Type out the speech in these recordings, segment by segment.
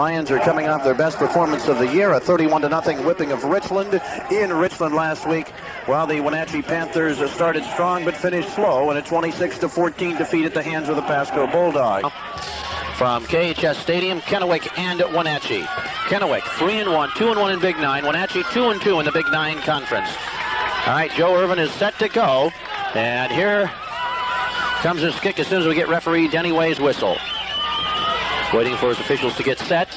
Lions are coming off their best performance of the year, a 31-0 whipping of Richland in Richland last week, while the Wenatchee Panthers started strong but finished slow in a 26-14 defeat at the hands of the Pasco Bulldogs. From KHS Stadium, Kennewick and Wenatchee. Kennewick 3-1, 2-1 in Big Nine. Wenatchee 2-2 in the Big Nine Conference. All right, Joe Irvin is set to go, and here comes his kick as soon as we get referee Denny Way's whistle. Waiting for his officials to get set.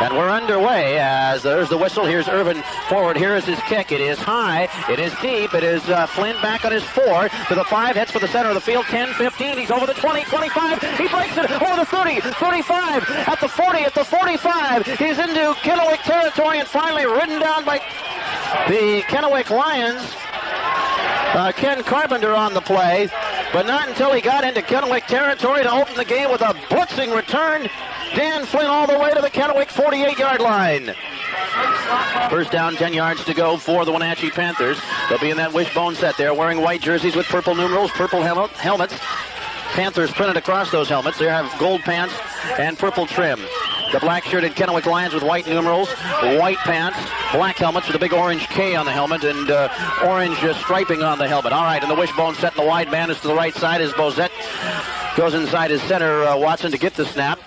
And we're underway as there's the whistle. Here's Irvin forward. Here is his kick. It is high. It is deep. It is Flynn back on his 4 to the 5. Heads for the center of the field. 10, 15. He's over the 20, 25. He breaks it over the 30, 35. At the 40, at the 45. He's into Kennewick territory and finally ridden down by the Kennewick Lions. Ken Carpenter on the play, but not until he got into Kennewick territory to open the game with a blitzing return. Dan Flynn all the way to the Kennewick 48-yard line. First down, 10 yards to go for the Wenatchee Panthers. They'll be in that wishbone set there, wearing white jerseys with purple numerals, purple helmets. Panthers printed across those helmets. They have gold pants and purple trim. The black-shirted Kennewick Lions with white numerals, white pants, black helmets with a big orange K on the helmet, and orange striping on the helmet. All right, and the wishbone set, and the wide man is to the right side as Bozette goes inside his center, Watson, to get the snap.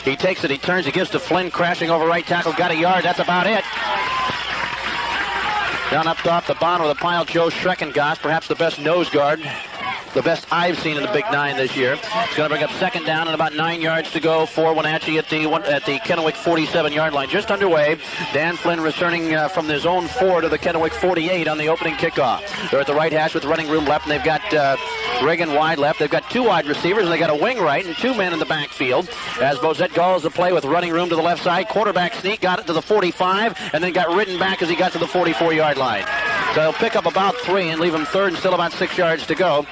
He takes it, he turns, he gives to Flynn, crashing over right tackle, got a yard, that's about it. Down up top the bottom of the pile, Joe Schreckengast, perhaps the best nose guard. The best I've seen in the Big Nine this year. It's going to bring up second down and about 9 yards to go for Wenatchee at the Kennewick 47-yard line. Just underway. Dan Flynn returning from his own 4 to the Kennewick 48 on the opening kickoff. They're at the right hash with running room left, and they've got Reagan wide left. They've got 2 wide receivers, and they got a wing right and 2 men in the backfield. As Bozette calls the play with running room to the left side. Quarterback sneak, got it to the 45, and then got ridden back as he got to the 44-yard line. So he'll pick up about 3 and leave him third and still about 6 yards to go.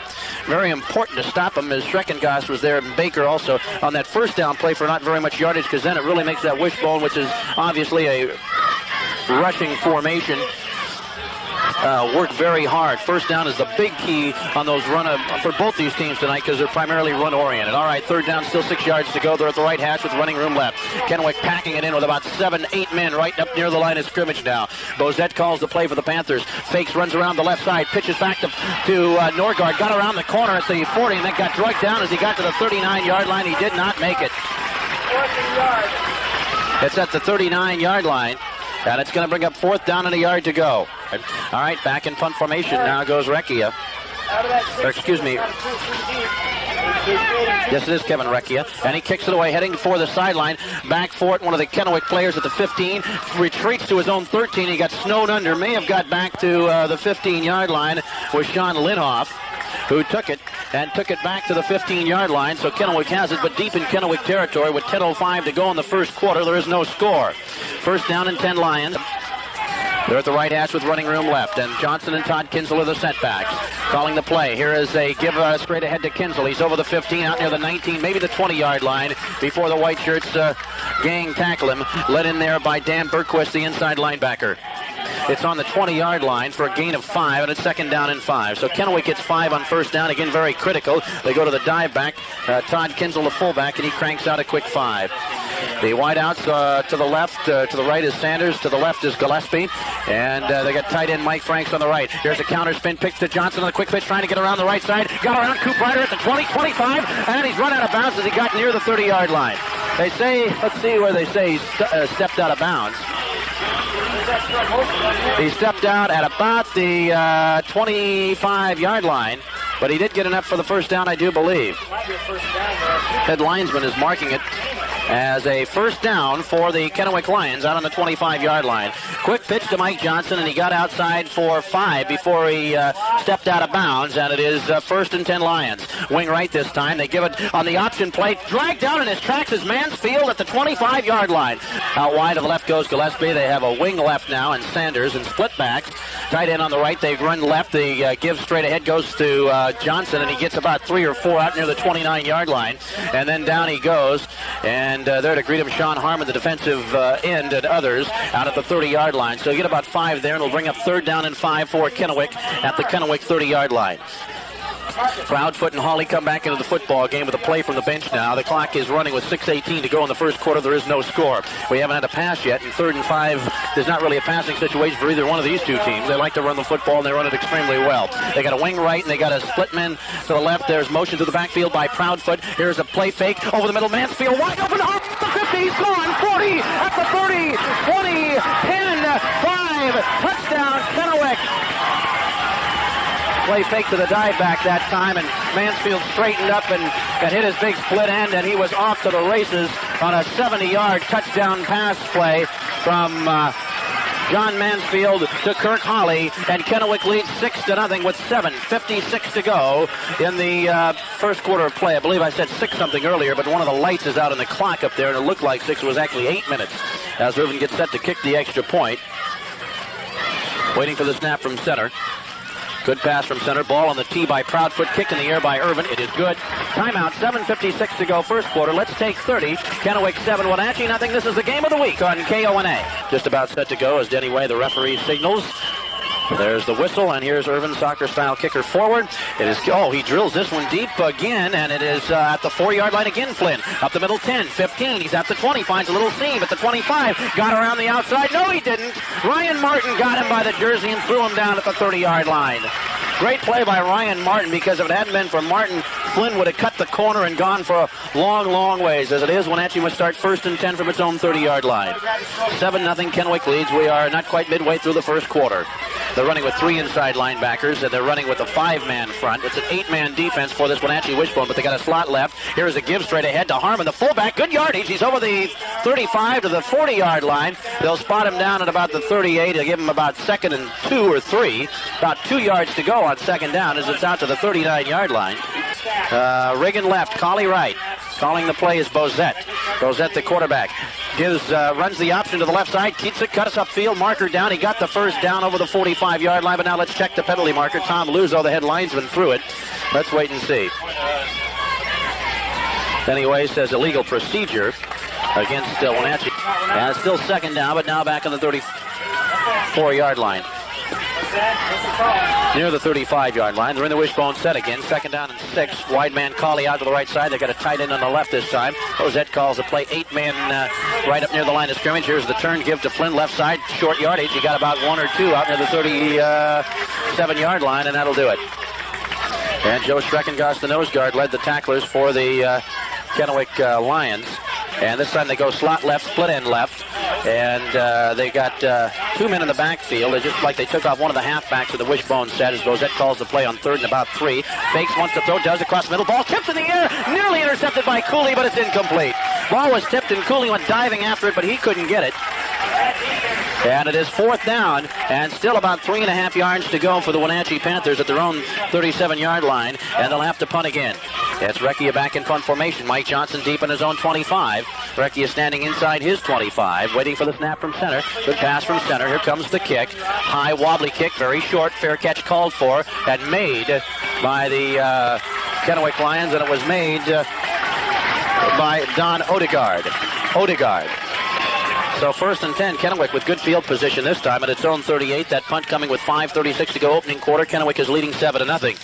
Very important to stop him as Schreckengast was there, and Baker also on that first down play for not very much yardage, because then it really makes that wishbone, which is obviously a rushing formation, work very hard. First down is the big key on those for both these teams tonight, because they're primarily run-oriented. All right, third down, still 6 yards to go. They're at the right hash with running room left. Kennewick packing it in with about 7, 8 men right up near the line of scrimmage now. Bozette calls the play for the Panthers. Fakes, runs around the left side, pitches back to Norgard. Got around the corner at the 40 and then got dragged down as he got to the 39-yard line. He did not make it. It's at the 39-yard line. And it's going to bring up fourth down and a yard to go. All right, back in punt formation. Now goes Recchia. Or excuse me. Yes, it is Kevin Recchia. And he kicks it away, heading for the sideline. Back for it, one of the Kennewick players at the 15. Retreats to his own 13. He got snowed under. May have got back to the 15-yard line with Sean Linhoff, who took it back to the 15-yard line. So Kennewick has it, but deep in Kennewick territory with 10:05 to go in the first quarter. There is no score. First down and 10 Lions. They're at the right hash with running room left, and Johnson and Todd Kinsel are the setbacks. Calling the play. Here is a give straight ahead to Kinsel. He's over the 15, out near the 19, maybe the 20-yard line before the white shirts gang tackle him. Led in there by Dan Berquist, the inside linebacker. It's on the 20-yard line for a gain of 5, and it's second down and 5. So Kennewick gets 5 on first down. Again, very critical. They go to the dive back. Todd Kinsel, the fullback, and he cranks out a quick 5. The wideouts to the left, to the right is Sanders, to the left is Gillespie, and they got tight end Mike Franks on the right. Here's a counter spin, pitch to Johnson on a quick pitch, trying to get around the right side. Got around Coop Ryder at the 20, 25, and he's run out of bounds as he got near the 30-yard line. They say, let's see where they say he stepped out of bounds. He stepped out at about the 25-yard line, but he did get enough for the first down, I do believe. Head linesman is marking it as a first down for the Kennewick Lions out on the 25-yard line. Quick pitch to Mike Johnson, and he got outside for 5 before he stepped out of bounds, and it is first and 10 Lions. Wing right this time. They give it on the option play. Dragged down in his tracks is Mansfield at the 25-yard line. Out wide to the left goes Gillespie. They have a wing left now, and Sanders and split backs. Tight end on the right. They run left. The give straight ahead goes to Johnson, and he gets about 3 or 4 out near the 29-yard line. And then down he goes, and there to greet him, Sean Harmon, the defensive end, and others out at the 30-yard line. So you get about 5 there, and it'll bring up third down and 5 for Kennewick at the Kennewick 30-yard line. Proudfoot and Hawley come back into the football game with a play from the bench now. The clock is running with 6:18 to go in the first quarter. There is no score. We haven't had a pass yet. In 3rd and 5, there's not really a passing situation for either one of these two teams. They like to run the football, and they run it extremely well. They got a wing right, and they got a split man to the left. There's motion to the backfield by Proudfoot. Here's a play fake over the middle. Mansfield wide open off the 50. He's gone. 40 at the 30, 20, 10, 5. Touchdown, Kennewick. Play fake to the dive back that time, and Mansfield straightened up and hit his big split end, and he was off to the races on a 70-yard touchdown pass play from John Mansfield to Kirk Hawley, and Kennewick leads 6-0 with 7:56 to go in the first quarter of play. I believe I said 6 something earlier, but one of the lights is out on the clock up there, and it looked like 6. It was actually 8 minutes as Irvin gets set to kick the extra point. Waiting for the snap from center. Good pass from center. Ball on the tee by Proudfoot. Kick in the air by Irvin. It is good. Timeout. 7:56 to go first quarter. Let's take 30. Kennewick 7, Wenatchee nothing. This is the game of the week on KONA. Just about set to go as Denny Way, the referee, signals. There's the whistle, and here's Irvin, soccer-style kicker forward. It is, he drills this one deep again, and it is at the 4-yard line again, Flynn. Up the middle, 10, 15, he's at the 20, finds a little seam at the 25, got around the outside. No, he didn't. Ryan Martin got him by the jersey and threw him down at the 30-yard line. Great play by Ryan Martin, because if it hadn't been for Martin, Flynn would have cut the corner and gone for a long, long ways. As it is, Wenatchee must start 1st and 10 from its own 30-yard line. 7-0 Kennewick leads. We are not quite midway through the first quarter. They're running with 3 inside linebackers, and they're running with a 5-man front. It's an 8-man defense for this Wenatchee Wishbone, but they got a slot left. Here's a give straight ahead to Harmon, the fullback. Good yardage. He's over the 35 to the 40-yard line. They'll spot him down at about the 38. They'll give him about 2nd and 2 or 3. About 2 yards to go on 2nd down as it's out to the 39-yard line. Riggin left, Colley right. Calling the play is Bozette. Bozette, the quarterback, runs the option to the left side, keeps it, cuts upfield, marker down. He got the first down over the 45-yard line, but now let's check the penalty marker. Tom Luzo, the head linesman, threw it. Let's wait and see. Anyway, says illegal procedure against Wenatchee. And still 2nd down, but now back on the 34-yard line. Near the 35-yard line. They're in the wishbone set again. 2nd down and 6. Wide man Colley out to the right side. They got a tight end on the left this time. Rosette calls the play. 8-man right up near the line of scrimmage. Here's the turn. Give to Flynn. Left side. Short yardage. He got about 1 or 2 out near the 37-yard line, and that'll do it. And Joe Schreckengast, the nose guard, led the tacklers for the Kennewick Lions. And this time they go slot left, split end left. And they got 2 men in the backfield. It's just like they took off one of the halfbacks of the wishbone set as Bozette calls the play on 3rd and about 3. Fakes, wants to throw, does across the middle. Ball tipped in the air, nearly intercepted by Cooley, but it's incomplete. Ball was tipped and Cooley went diving after it, but he couldn't get it. And it is 4th down, and still about 3.5 yards to go for the Wenatchee Panthers at their own 37-yard line, and they'll have to punt again. It's Recchia back in punt formation. Mike Johnson deep in his own 25. Recchia standing inside his 25, waiting for the snap from center. Good pass from center. Here comes the kick. High wobbly kick, very short. Fair catch called for and made by the Kennewick Lions, and it was made by Don Odegaard. So 1st and 10, Kennewick with good field position this time at its own 38. That punt coming with 5:36 to go, opening quarter. Kennewick is leading 7-0.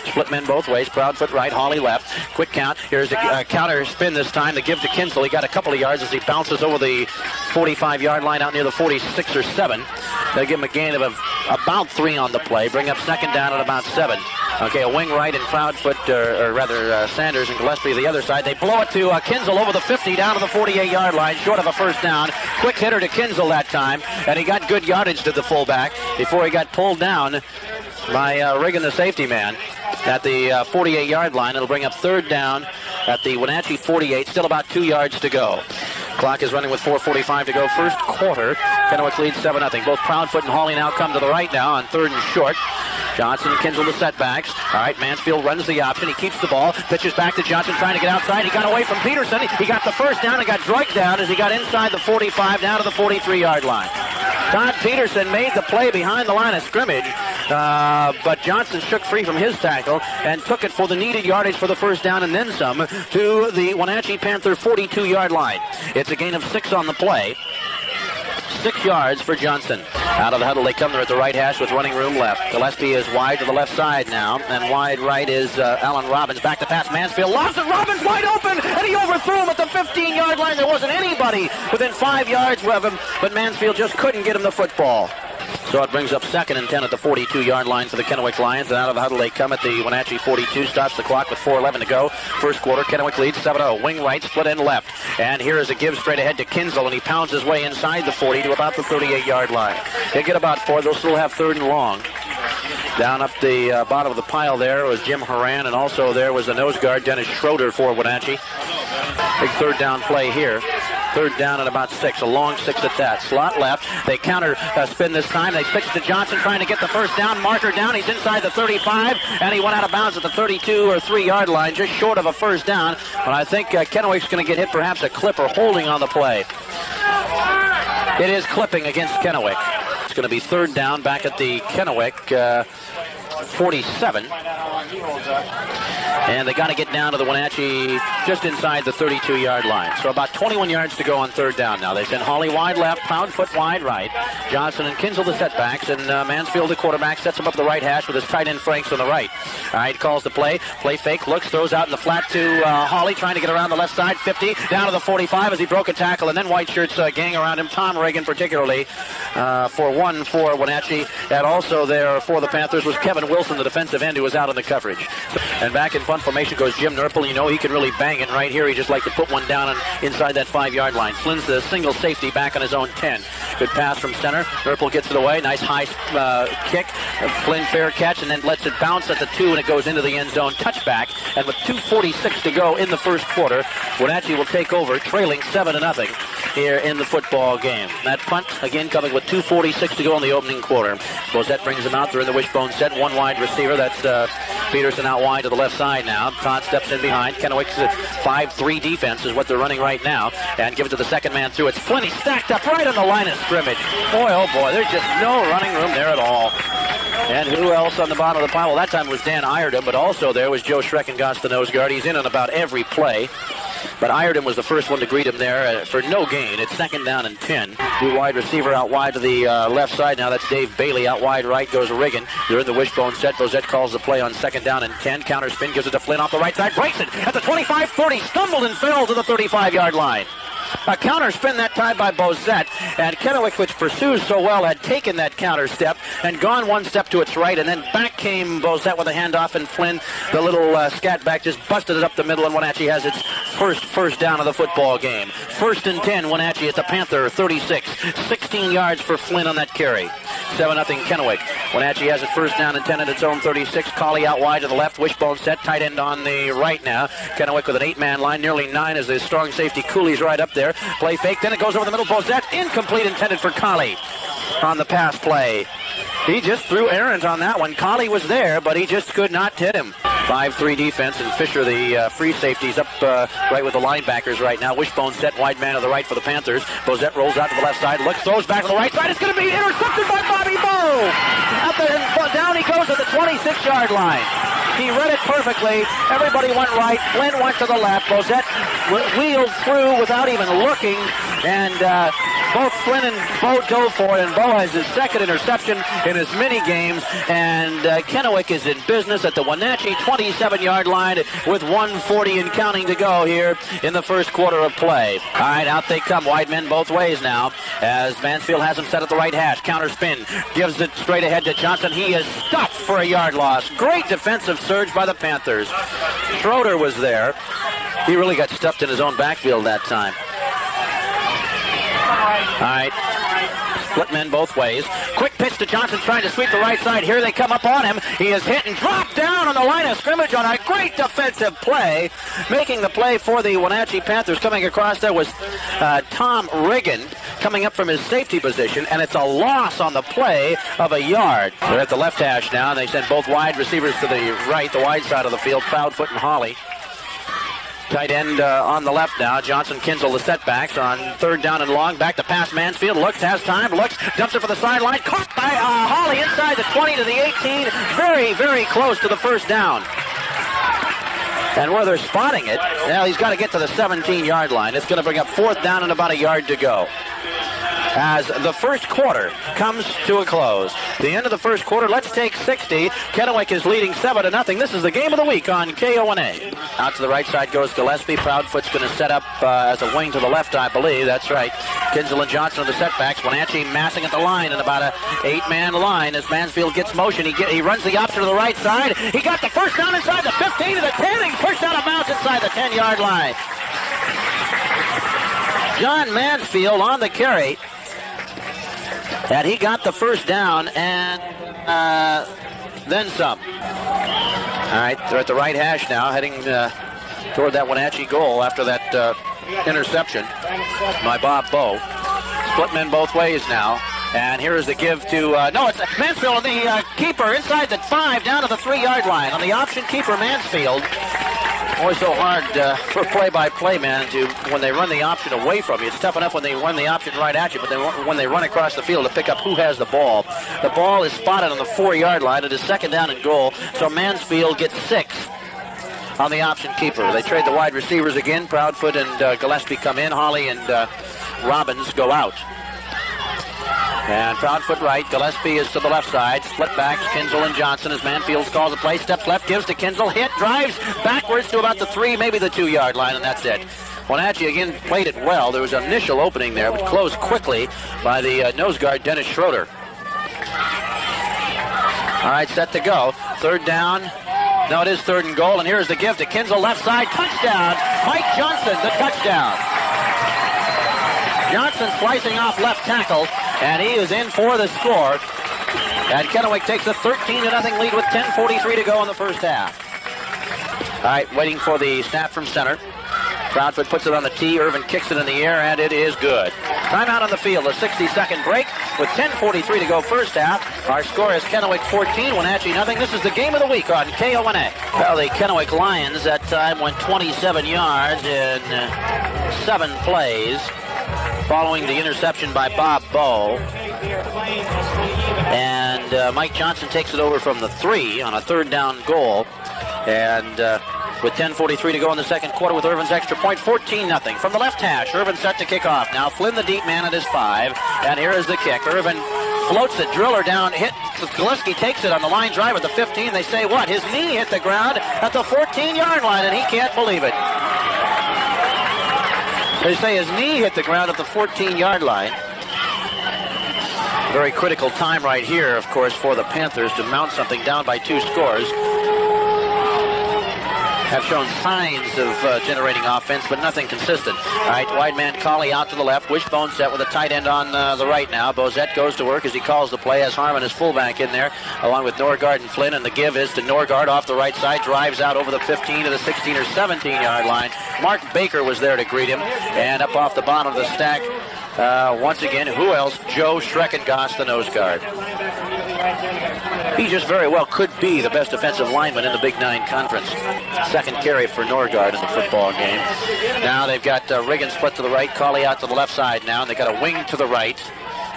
Split men both ways. Proudfoot right, Hawley left. Quick count. Here's a counter spin this time to give to Kinsel. He got a couple of yards as he bounces over the 45-yard line out near the 46 or 7. They'll give him a gain of about 3 on the play. Bring up 2nd down at about 7. Okay, a wing right and Proudfoot, or rather Sanders and Gillespie the other side. They blow it to Kinsel over the 50 down to the 48-yard line, short of a 1st down. Quick hitter to Kinsel that time, and he got good yardage to the fullback before he got pulled down by Riggin, the safety man, at the 48-yard line. It'll bring up 3rd down at the Wenatchee 48, still about 2 yards to go. Clock is running with 4:45 to go. First quarter. Kennewick leads 7-0. Both Proudfoot and Hawley now come to the right now on 3rd and short. Johnson and Kinsel the setbacks. All right, Mansfield runs the option. He keeps the ball. Pitches back to Johnson trying to get outside. He got away from Peterson. He got the 1st down and got drugged down as he got inside the 45 down to the 43-yard line. Todd Peterson made the play behind the line of scrimmage, but Johnson shook free from his tackle and took it for the needed yardage for the 1st down and then some to the Wenatchee Panther 42-yard line. It's a gain of 6 on the play. 6 yards for Johnson. Out of the huddle they come there at the right hash with running room left. Gillespie is wide to the left side now, and wide right is Allen Robbins. Back to pass. Mansfield lost it. Robbins wide open, and he overthrew him at the 15-yard line. There wasn't anybody within 5 yards of him, but Mansfield just couldn't get him the football. So it brings up 2nd and 10 at the 42-yard line for the Kennewick Lions. And out of the huddle they come at the Wenatchee 42. Stops the clock with 4:11 to go. First quarter, Kennewick leads 7-0. Wing right, split end left. And here is a give straight ahead to Kinsel, and he pounds his way inside the 40 to about the 38-yard line. He'll get about 4. They'll still have 3rd and long. Down up the bottom of the pile there was Jim Horan, and also there was the nose guard, Dennis Schroeder, for Wenatchee. Big 3rd down play here. 3rd down at about 6. A long 6 at that. Slot left. They counter spin this time. They pitch to Johnson trying to get the first down. Marker down. He's inside the 35, and he went out of bounds at the 32 or 3-yard line, just short of a first down. But I think Kennewick's going to get hit perhaps a clip or holding on the play. It is clipping against Kennewick. It's going to be 3rd down back at the Kennewick 47. And they got to get down to the Wenatchee just inside the 32-yard line. So about 21 yards to go on 3rd down now. They send Hawley wide left, Pound foot wide right. Johnson and Kinsel the setbacks, and Mansfield the quarterback sets him up the right hash with his tight end Franks on the right. All right, calls the play. Play fake, looks, throws out in the flat to Hawley, trying to get around the left side, 50, down to the 45 as he broke a tackle, and then white shirts gang around him. Tom Reagan particularly for Wenatchee. And also there for the Panthers was Kevin Wilson, the defensive end, who was out on the coverage. And back in punt formation goes Jim Nurple. You know he can really bang it right here. He just like to put one down inside that 5-yard line. Flynn's the single safety back on his own 10. Good pass from center. Nurple gets it away. Nice high kick. Flynn fair catch, and then lets it bounce at the 2, and it goes into the end zone. Touchback. And with 2:46 to go in the first quarter, Wenatchee will take over, trailing 7-0 here in the football game. That punt, again, coming with 2:46 to go in the opening quarter. Bozette brings them out. They're in the wishbone set. One wide receiver. That's Peterson out wide to the left side now. Todd steps in behind. Kennewick's 5-3 defense is what they're running right now. And give it to the second man through. It's Flynn. He's stacked up right on the line of scrimmage. Boy, oh boy, there's just no running room there at all. And who else on the bottom of the pile? Well, that time it was Dan Iredon, but also there was Joe Schreckengoss, the nose guard. He's in on about every play. But Iredon was the first one to greet him there for no gain. It's 2nd down and 10. New wide receiver out wide to the left side. Now that's Dave Bailey. Out wide right goes Riggin. They're in the wishbone set. Bozette calls the play on 2nd down and 10. Counter spin, gives it to Flynn off the right side. Breaks it at the 25-30. Stumbled and fell to the 35-yard line. A counter spin that time by Bozette, and Kennewick, which pursues so well, had taken that counter step and gone one step to its right, and then back came Bozette with a handoff, and Flynn, the little scat back, just busted it up the middle, and Wenatchee has its first down of the football game. 1st and 10, Wenatchee at the Panther 36. 16 yards for Flynn on that carry. 7-0 Kennewick. Wenatchee has it 1st down and 10 at its own 36. Colley out wide to the left, wishbone set, tight end on the right now. Kennewick with an 8-man line, nearly 9 as the strong safety Cooley's right up there. Play fake, then it goes over the middle. Bozette, incomplete, intended for Colley on the pass play. He just threw errant on that one. Colley was there, but he just could not hit him. 5-3 defense, and Fisher, the free safety's up right with the linebackers right now. Wishbone set, wide man to the right for the Panthers. Bozette rolls out to the left side, looks, throws back to the right side. It's going to be intercepted by Bobby Bowe. Up there, down he goes at the 26-yard line. He read it perfectly. Everybody went right. Flynn went to the left. Bozette wheeled through without even looking, and both Flynn and Bowe dove for it, and Bowe has his 2nd interception in as many games, and Kennewick is in business at the Wenatchee 27-yard line with 1:40 and counting to go here in the first quarter of play. All right, out they come. Wide men both ways now as Mansfield has him set at the right hash. Counter spin. Gives it straight ahead to Johnson. He is stopped for a yard loss. Great defensive surge by the Panthers. Schroeder was there. He really got stuffed in his own backfield that time. All right. Split men both ways. Quick pitch to Johnson trying to sweep the right side. Here they come up on him. He is hit and dropped down on the line of scrimmage on a great defensive play. Making the play for the Wenatchee Panthers. Coming across there was Tom Riggin coming up from his safety position, and it's a loss on the play of a yard. They're at the left hash now, and they send both wide receivers to the right, the wide side of the field, Proudfoot and Hawley. Tight end on the left now. Johnson, Kinsel, the setbacks on 3rd down and long. Back to pass Mansfield. Looks, has time. Looks, dumps it for the sideline. Caught by Hawley inside the 20 to the 18. Very, very close to the first down. And where they're spotting it, well, he's got to get to the 17-yard line. It's going to bring up 4th down and about a yard to go. as the first quarter comes to a close. The end of the first quarter, let's take 60. Kennewick is leading 7-0. This is the game of the week on KONA. Out to the right side goes Gillespie. Proudfoot's going to set up as a wing to the left, I believe. That's right. Kinsel and Johnson are the setbacks. Wenatchee massing at the line in about an 8-man line as Mansfield gets motion. He runs the option to the right side. He got the first down inside the 15 to the 10. He pushed out of bounds inside the 10-yard line. John Mansfield on the carry. And he got the first down and then some. All right, they're at the right hash now, heading toward that Wenatchee goal after that interception by Bob Bowe. Split men both ways now. And here is the give to, it's Mansfield, the keeper, inside the 5, down to the 3-yard line. On the option, keeper Mansfield. Always so hard for play-by-play man to, when they run the option away from you. It's tough enough when they run the option right at you, but when they run across the field to pick up who has the ball. The ball is spotted on the 4-yard line. It is second down and goal, so Mansfield gets 6 on the option keeper. They trade the wide receivers again. Proudfoot and Gillespie come in. Holly and Robbins go out. And Proudfoot right, Gillespie is to the left side. Split backs, Kinsel and Johnson as Mansfield calls the play. Steps left, gives to Kinsel, hit, drives backwards to about the 3, maybe the 2-yard line, and that's it. Wenatchee again played it well. There was an initial opening there, but closed quickly by the nose guard, Dennis Schroeder. All right, set to go. Third down. No, it is third and goal, and here's the give to Kinsel, left side, touchdown. Mike Johnson, the touchdown. Johnson slicing off left tackle, and he is in for the score. And Kennewick takes a 13-0 lead with 10:43 to go in the first half. All right, waiting for the snap from center. Proudfoot puts it on the tee. Irvin kicks it in the air, and it is good. Timeout on the field, a 60-second break with 10:43 to go first half. Our score is Kennewick 14, Wenatchee nothing. This is the game of the week on KONA. Well, the Kennewick Lions that time went 27 yards in 7 plays, following the interception by Bob Bowe. And Mike Johnson takes it over from the 3 on a third down goal. And with 10:43 to go in the second quarter with Irvin's extra point, 14-0. From the left hash, Irvin set to kick off. Now Flynn, the deep man, at his 5. And here is the kick. Irvin floats it, driller down, hit. Gillespie takes it on the line drive at the 15. They say what? His knee hit the ground at the 14-yard line, and he can't believe it. They say his knee hit the ground at the 14-yard line. Very critical time right here, of course, for the Panthers to mount something down by 2 scores. Have shown signs of generating offense, but nothing consistent. All right, wide man Colley out to the left. Wishbone set with a tight end on the right now. Bozette goes to work as he calls the play. Has Harmon as fullback in there, along with Norgard and Flynn. And the give is to Norgard off the right side. Drives out over the 15 to the 16 or 17-yard line. Mark Baker was there to greet him. And up off the bottom of the stack, once again, who else? Joe Schreckengoss, the nose guard. He just very well could be the best defensive lineman in the Big 9 Conference. Second carry for Norgard in the football game. Now they've got Riggin split to the right, Colley out to the left side now, and they got a wing to the right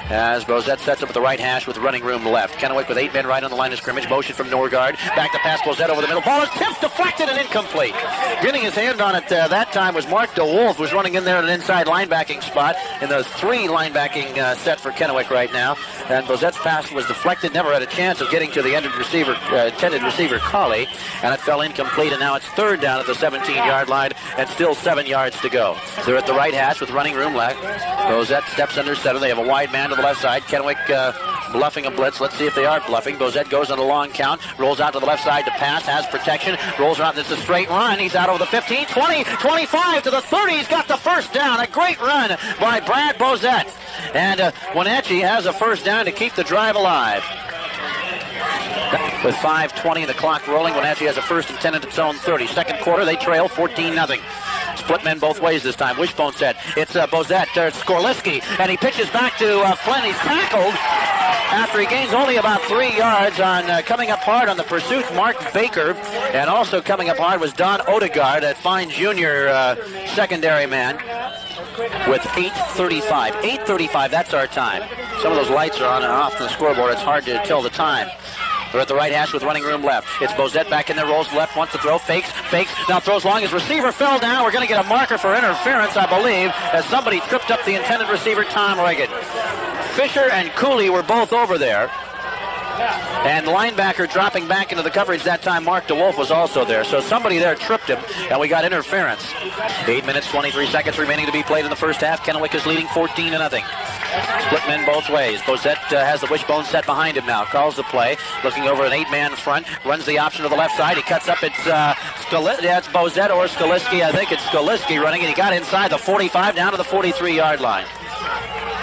as Bozette sets up at the right hash with running room left. Kennewick with 8 men right on the line of scrimmage. Motion from Norgard. Back to pass, Bozette over the middle. Ball is tipped, deflected, and incomplete. Getting his hand on it that time was Mark DeWolf, who's running in there in an inside linebacking spot in the 3 linebacking set for Kennewick right now. And Bozette's pass was deflected, never had a chance of getting to the intended receiver Colley, and it fell incomplete, and now it's third down at the 17-yard line and still 7 yards to go. They're at the right hash with running room left. Bozette steps under center. They have a wide man to the left side. Kennewick bluffing a blitz. Let's see if they are bluffing. Bozette goes on a long count, rolls out to the left side to pass, has protection, rolls around. It's a straight run. He's out over the 15, 20, 25 to the 30. He's got the first down. A great run by Brad Bozette. And Wenatchee has a first down to keep the drive alive. With 5:20 the clock rolling, Wenatchee has a first and 10 at its own 30. Second quarter, they trail 14-0. Split men both ways this time. Wishbone set. It's Bozette, Skorliski, and he pitches back to Flynn. He's tackled after he gains only about 3 yards on coming up hard on the pursuit, Mark Baker. And also coming up hard was Don Odegaard, that fine junior secondary man, with 8:35. 8:35, that's our time. Some of those lights are on and off the scoreboard. It's hard to tell the time. They're at the right hash with running room left. It's Bozette back in there, rolls left, wants to throw, fakes, fakes. Now throws long. His receiver fell down. We're going to get a marker for interference, I believe, as somebody tripped up the intended receiver, Tom Reagan. Fisher and Cooley were both over there. And the linebacker dropping back into the coverage that time, Mark DeWolf, was also there. So somebody there tripped him, and we got interference. 8 minutes, 23 seconds remaining to be played in the first half. Kennewick is leading 14-0. Split men both ways. Bozette has the wishbone set behind him now. Calls the play. Looking over an 8-man front. Runs the option to the left side. He cuts up. It's it's Bozette or Skaliski. I think it's Skaliski running, and he got inside the 45 down to the 43-yard line.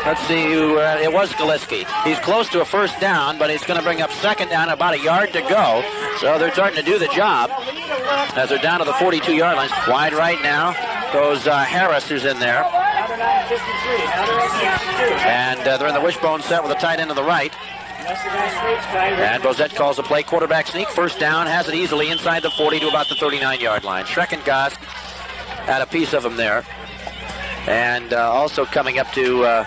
Let's see who, it was Skaliski. He's close to a first down, but he's going to bring up second down, about a yard to go. So they're starting to do the job as they're down to the 42-yard line. Wide right now goes Harris, who's in there. And they're in the wishbone set with a tight end to the right. And Bozette calls the play. Quarterback sneak. First down. Has it easily inside the 40 to about the 39-yard line. Schreckengast had a piece of him there. And also coming up to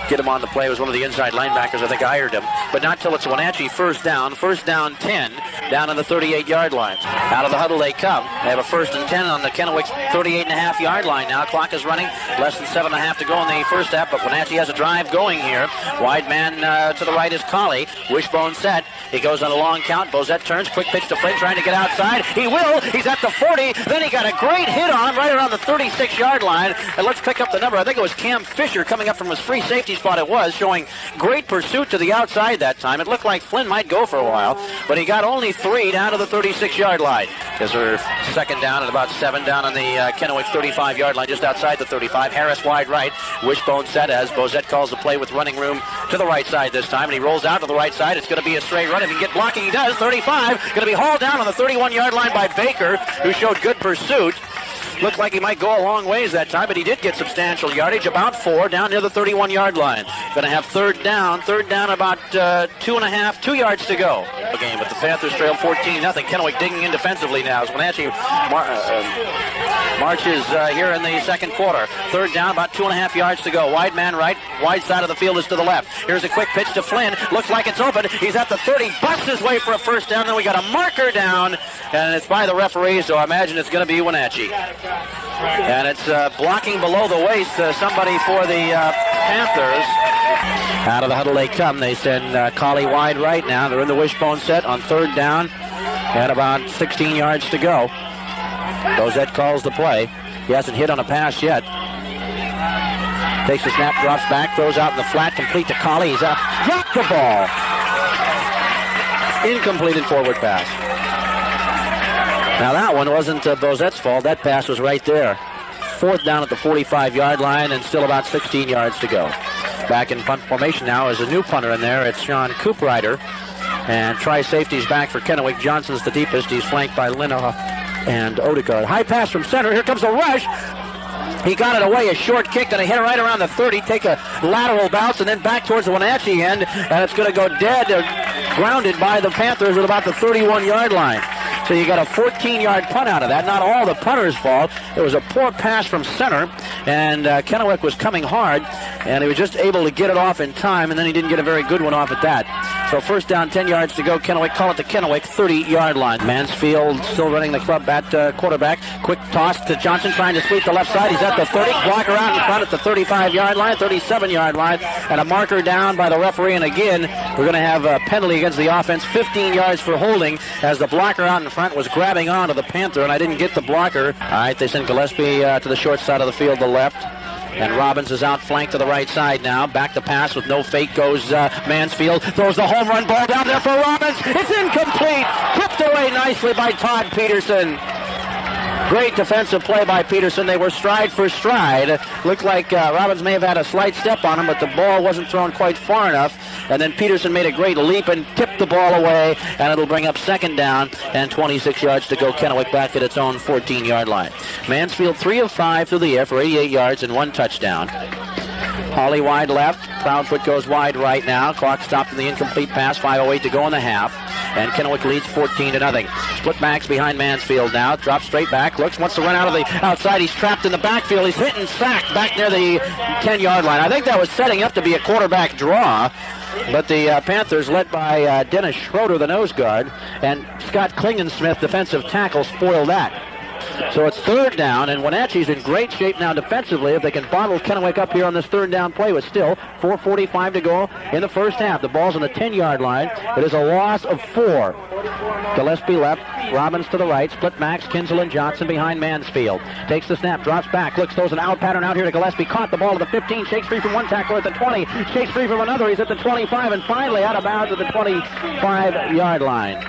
get him on the play was one of the inside linebackers. I think hired him. But not till it's Wenatchee first down. First down 10 down on the 38-yard line. Out of the huddle they come. They have a first and 10 on the Kennewick 38.5-yard line now. Clock is running. Less than 7.5 to go in the first half. But Wenatchee has a drive going here. Wide man to the right is Colley. Wishbone set. He goes on a long count. Bozette turns. Quick pitch to Flynn trying to get outside. He will. He's at the 40. Then he got a great hit on him right around the 36-yard line. And let's pick up the number. I think it was Cam Fisher coming up from his free safety spot. It was showing great pursuit to the outside that time. It looked like Flynn might go for a while, but he got only 3 down to the 36-yard line. Is her second down and about 7 down on the Kennewick 35-yard line, just outside the 35. Harris wide right. Wishbone set as Bozette calls the play with running room to the right side this time, and he rolls out to the right side. It's going to be a straight run. If he can get blocking, he does. 35. Going to be hauled down on the 31-yard line by Baker, who showed good pursuit. Looked like he might go a long ways that time, but he did get substantial yardage, about 4, down near the 31-yard line. Going to have third down about 2 yards to go. The game, but the Panthers trail 14-0. Kennewick digging in defensively now as Wenatchee marches here in the second quarter. Third down, about 2.5 yards to go. Wide man right, wide side of the field is to the left. Here's a quick pitch to Flynn. Looks like it's open. He's at the 30, busts his way for a first down. Then we got a marker down, and it's by the referee, so I imagine it's going to be Wenatchee. And it's blocking below the waist, somebody for the Panthers. Out of the huddle they come. They send Colley wide right now. They're in the wishbone set on third down and about 16 yards to go. Bozette calls the play. He hasn't hit on a pass yet. Takes the snap, drops back, throws out in the flat, complete to Colley. He's up. Dropped the ball. Incompleted forward pass. Now that one wasn't Bozette's fault. That pass was right there. Fourth down at the 45-yard line and still about 16 yards to go. Back in punt formation now is a new punter in there. It's Sean Cooprider. And tri-safety's back for Kennewick. Johnson's the deepest. He's flanked by Linoff and Odegaard. High pass from center. Here comes a rush. He got it away, a short kick, and a hit right around the 30, take a lateral bounce, and then back towards the Wenatchee end, and it's going to go dead, grounded by the Panthers at about the 31-yard line. So you got a 14-yard punt out of that. Not all the punter's fault. It was a poor pass from center, and Kennewick was coming hard, and he was just able to get it off in time, and then he didn't get a very good one off at that. So first down, 10 yards to go. Kennewick, call it the Kennewick 30-yard line. Mansfield still running the club at quarterback. Quick toss to Johnson, trying to sweep the left side. He's at the 30. Blocker out in front at the 35-yard line, 37-yard line, and a marker down by the referee. And again, we're going to have a penalty against the offense, 15 yards for holding, as the blocker out in front was grabbing onto the Panther, and I didn't get the blocker. All right, they send Gillespie to the short side of the field, the left. And Robbins is out flanked to the right side now. Back to pass with no fake goes Mansfield. Throws the home run ball down there for Robbins. It's incomplete. Tipped away nicely by Todd Peterson. Great defensive play by Peterson. They were stride for stride. Looked like Robbins may have had a slight step on him, but the ball wasn't thrown quite far enough. And then Peterson made a great leap and tipped the ball away, and it'll bring up second down and 26 yards to go. Kennewick back at its own 14-yard line. Mansfield 3 of 5 through the air for 88 yards and 1 touchdown. Hawley wide left. Proudfoot goes wide right now. Clock stopped in the incomplete pass. 5:08 to go in the half. And Kennewick leads 14-0. Split backs behind Mansfield now. Drops straight back. Wants to run out of the outside. He's trapped in the backfield. He's hit and sacked back near the 10-yard line. I think that was setting up to be a quarterback draw. But the Panthers, led by Dennis Schroeder, the nose guard, and Scott Klingensmith, defensive tackle, spoiled that. So it's third down, and Wenatchee's in great shape now defensively if they can bottle Kennewick up here on this third down play with still 4:45 to go in the first half. The ball's on the 10-yard line. It is a loss of 4. Gillespie left, Robbins to the right, split backs, Kinsel and Johnson behind Mansfield. Takes the snap, drops back, throws an out pattern out here to Gillespie, caught the ball at the 15, shakes free from one tackler at the 20, shakes free from another, he's at the 25, and finally out of bounds at the 25-yard line.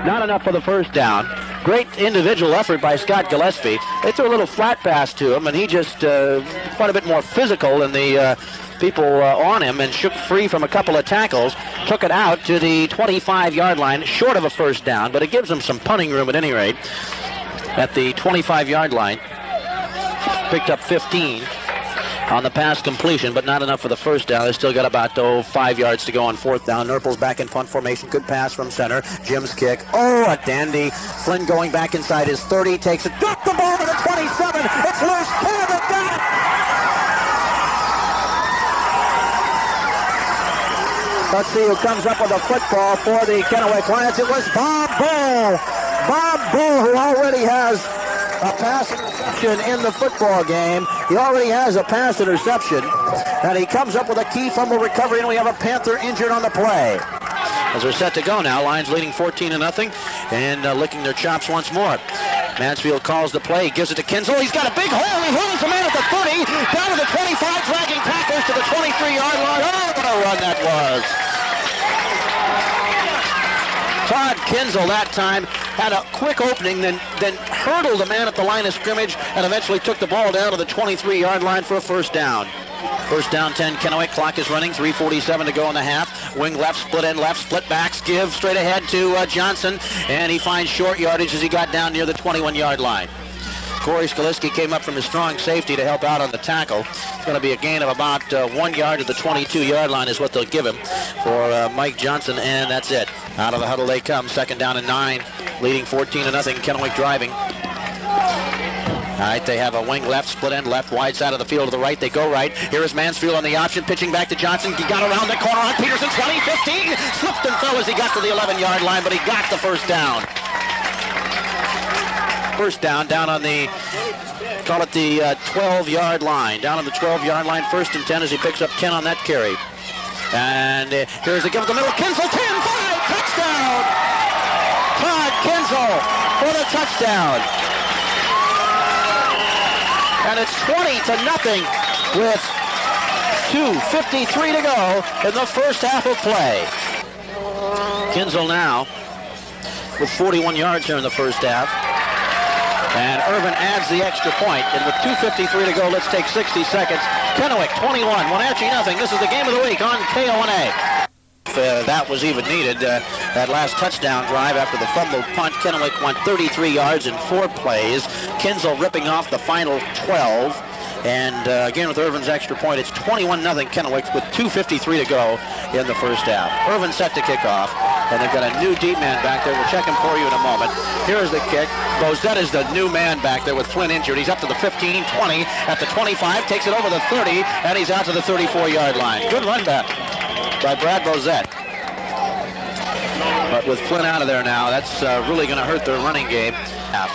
Not enough for the first down. Great individual effort by Scott Gillespie. They threw a little flat pass to him, and he just quite a bit more physical than the people on him, and shook free from a couple of tackles, took it out to the 25-yard line, short of a first down, but it gives them some punting room at any rate. At the 25-yard line, picked up 15 on the pass completion, but not enough for the first down. They still got about 5 yards to go on fourth down. Nurple's back in punt formation. Good pass from center. Jim's kick. Oh, a dandy. Flynn going back inside his 30. Takes it. Dropped the ball to the 27. It's loose. Canada got it. Let's see who comes up with a football for the Kennewick Lions. It was Bob Bull. Bob Bull, who already has a pass interception in the football game. He already has a pass interception, and he comes up with a key fumble recovery, and we have a Panther injured on the play. As they're set to go now, Lions leading 14-0, and licking their chops once more. Mansfield calls the play, gives it to Kinsel. He's got a big hole. He hools the man at the 30, down to the 25, dragging tackles to the 23-yard line. Oh, what a run that was. Todd Kinsel that time had a quick opening, then hurdled the man at the line of scrimmage, and eventually took the ball down to the 23-yard line for a first down. First down 10, Kennewick. Clock is running, 3:47 to go in the half. Wing left, split end left, split backs, give straight ahead to Johnson, and he finds short yardage as he got down near the 21-yard line. Corey Skaliski came up from his strong safety to help out on the tackle. It's going to be a gain of about 1 yard to the 22-yard line is what they'll give him for Mike Johnson, and that's it. Out of the huddle they come, second down and 9, leading 14-0, Kennewick driving. All right, they have a wing left, split end left, wide side of the field to the right. They go right. Here is Mansfield on the option, pitching back to Johnson. He got around the corner on Peterson, 20, 15. Slipped and fell as he got to the 11-yard line, but he got the first down. First down on the, call it the 12-yard line. Down on the 12-yard line, first and 10 as he picks up 10 on that carry. And here's the give to the middle. Kinsel, 10-5, touchdown! Todd Kinsel for the touchdown. And it's 20-0 with 2:53 to go in the first half of play. Kinsel now with 41 yards here in the first half. And Irvin adds the extra point. And with 2:53 to go, let's take 60 seconds. Kennewick 21, Wenatchee nothing. This is the game of the week on KONA. If that was even needed, that last touchdown drive after the fumbled punt, Kennewick went 33 yards in 4 plays. Kinsel ripping off the final 12. And again with Irvin's extra point, it's 21-0 Kennewick with 2:53 to go in the first half. Irvin set to kick off, and they've got a new deep man back there. We'll check him for you in a moment. Here's the kick. Bozette is the new man back there with Flynn injured. He's up to the 15, 20, at the 25, takes it over the 30, and he's out to the 34-yard line. Good run back by Brad Bozette. But with Flynn out of there now, that's really going to hurt their running game.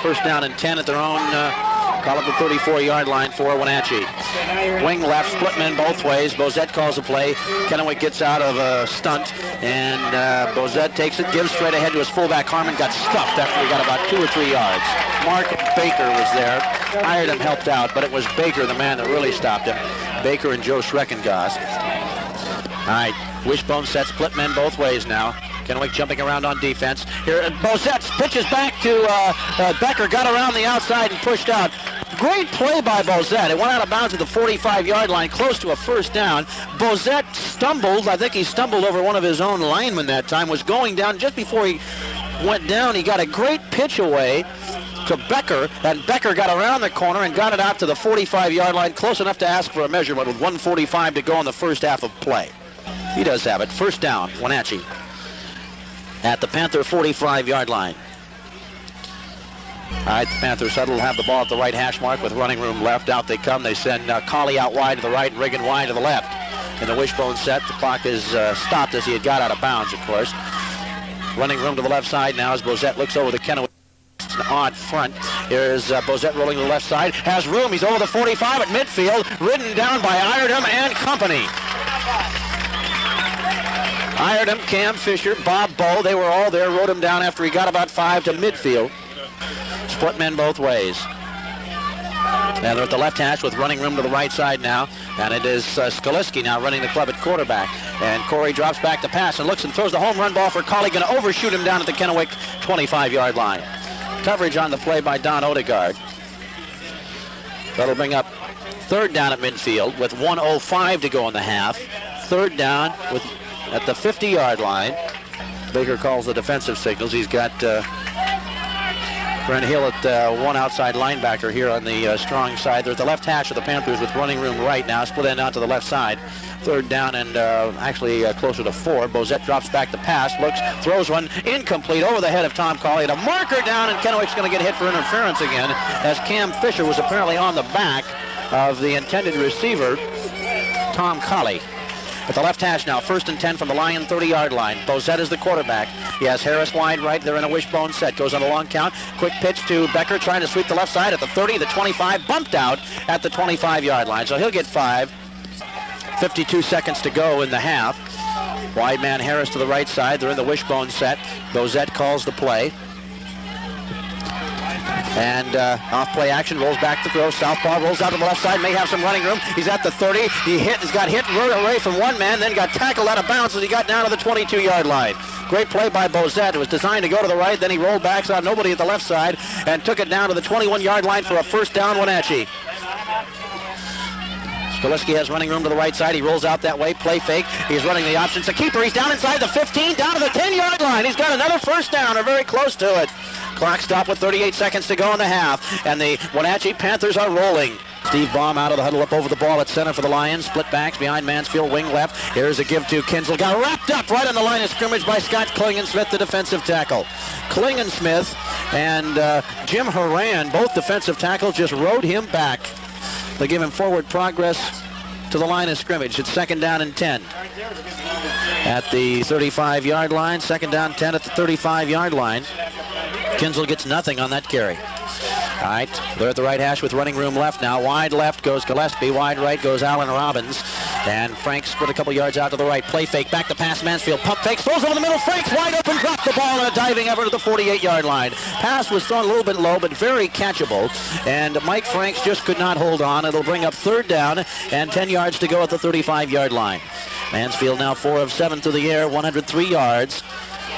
First down and 10 at their own call it the 34-yard line for Wenatchee. Wing left, split men both ways. Bozette calls a play. Kennewick gets out of a stunt, and Bozette takes it, gives straight ahead to his fullback. Harmon got stuffed after he got about 2 or 3 yards. Mark Baker was there. Iredon helped out, but it was Baker, the man that really stopped him. Baker and Joe Schreckengast. All right, wishbone set, split men both ways now. Kennewick jumping around on defense. Here, Bozette pitches back to Becker, got around the outside and pushed out. Great play by Bozette. It went out of bounds at the 45-yard line, close to a first down. Bozette stumbled. I think he stumbled over one of his own linemen that time, was going down. Just before he went down, he got a great pitch away to Becker, and Becker got around the corner and got it out to the 45-yard line, close enough to ask for a measurement with 1:45 to go in the first half of play. He does have it. First down, Wenatchee at the Panther 45-yard line. All right, the Panthers will have the ball at the right hash mark with running room left. Out they come. They send Colley out wide to the right and Riggin wide to the left. In the wishbone set, the clock is stopped as he had got out of bounds, of course. Running room to the left side now as Bozette looks over the Kennewick. An odd front. Here's Bozette rolling to the left side. Has room. He's over the 45 at midfield. Ridden down by Iredom and company. Iredom, Cam Fisher, Bob Bowe, they were all there. Rode him down after he got about 5 to midfield. Split men both ways. Now they're at the left hash with running room to the right side now. And it is Skaliski now running the club at quarterback. And Corey drops back the pass and looks and throws the home run ball for Colley. Going to overshoot him down at the Kennewick 25-yard line. Coverage on the play by Don Odegaard. That'll bring up third down at midfield with 1:05 to go in the half. Third down at the 50-yard line. Baker calls the defensive signals. He's got Brent Hill at one outside linebacker here on the strong side. They're at the left hash of the Panthers with running room right now. Split end out to the left side. Third down and actually closer to 4. Bozette drops back the pass, looks, throws one incomplete over the head of Tom Colley. And a marker down, and Kennewick's going to get hit for interference again as Cam Fisher was apparently on the back of the intended receiver, Tom Colley. At the left hash now, 1st and 10 from the Lion 30-yard line. Bozette is the quarterback. He has Harris wide right. They're in a wishbone set. Goes on a long count. Quick pitch to Becker trying to sweep the left side at the 30, the 25. Bumped out at the 25-yard line. So he'll get 5. 52 seconds to go in the half. Wide man Harris to the right side. They're in the wishbone set. Bozette calls the play. And off play action, rolls back to throw. Southpaw rolls out to the left side, may have some running room. He's at the 30. He's got hit and rode away from one man, then got tackled out of bounds as he got down to the 22-yard line. Great play by Bozette. It was designed to go to the right, then he rolled back, saw nobody at the left side, and took it down to the 21-yard line for a first down, Wenatchee. Skaliski has running room to the right side. He rolls out that way, play fake. He's running the option. It's a keeper. He's down inside the 15, down to the 10-yard line. He's got another first down, or very close to it. Clock stopped with 38 seconds to go in the half, and the Wenatchee Panthers are rolling. Steve Baum out of the huddle up over the ball at center for the Lions. Split backs behind Mansfield, wing left. Here's a give to Kinsel. Got wrapped up right on the line of scrimmage by Scott Klingensmith, the defensive tackle. Klingensmith and Jim Horan, both defensive tackles, just rode him back. They give him forward progress to the line of scrimmage. It's 2nd down and 10. At the 35-yard line, 2nd down 10 at the 35-yard line. Kinsel gets nothing on that carry. All right, they're at the right hash with running room left now. Wide left goes Gillespie. Wide right goes Allen Robbins. And Franks split a couple yards out to the right. Play fake, back to pass Mansfield. Pump fakes, throws over the middle. Franks wide open, dropped the ball on a diving effort to the 48-yard line. Pass was thrown a little bit low, but very catchable. And Mike Franks just could not hold on. It'll bring up 3rd down and 10 yards to go at the 35-yard line. Mansfield now 4 of 7 through the air, 103 yards,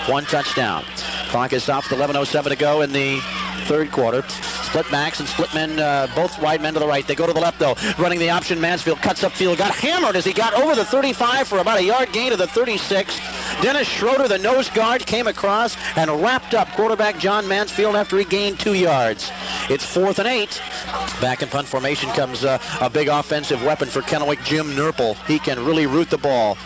1 touchdown. Clock is stopped with 11:07 to go in the 3rd quarter. Split backs and split men, both wide men to the right. They go to the left, though. Running the option, Mansfield cuts upfield. Got hammered as he got over the 35 for about a yard gain to the 36. Dennis Schroeder, the nose guard, came across and wrapped up quarterback John Mansfield after he gained 2 yards. It's 4th and 8. Back in punt formation comes a big offensive weapon for Kennewick, Jim Nurple. He can really root the ball.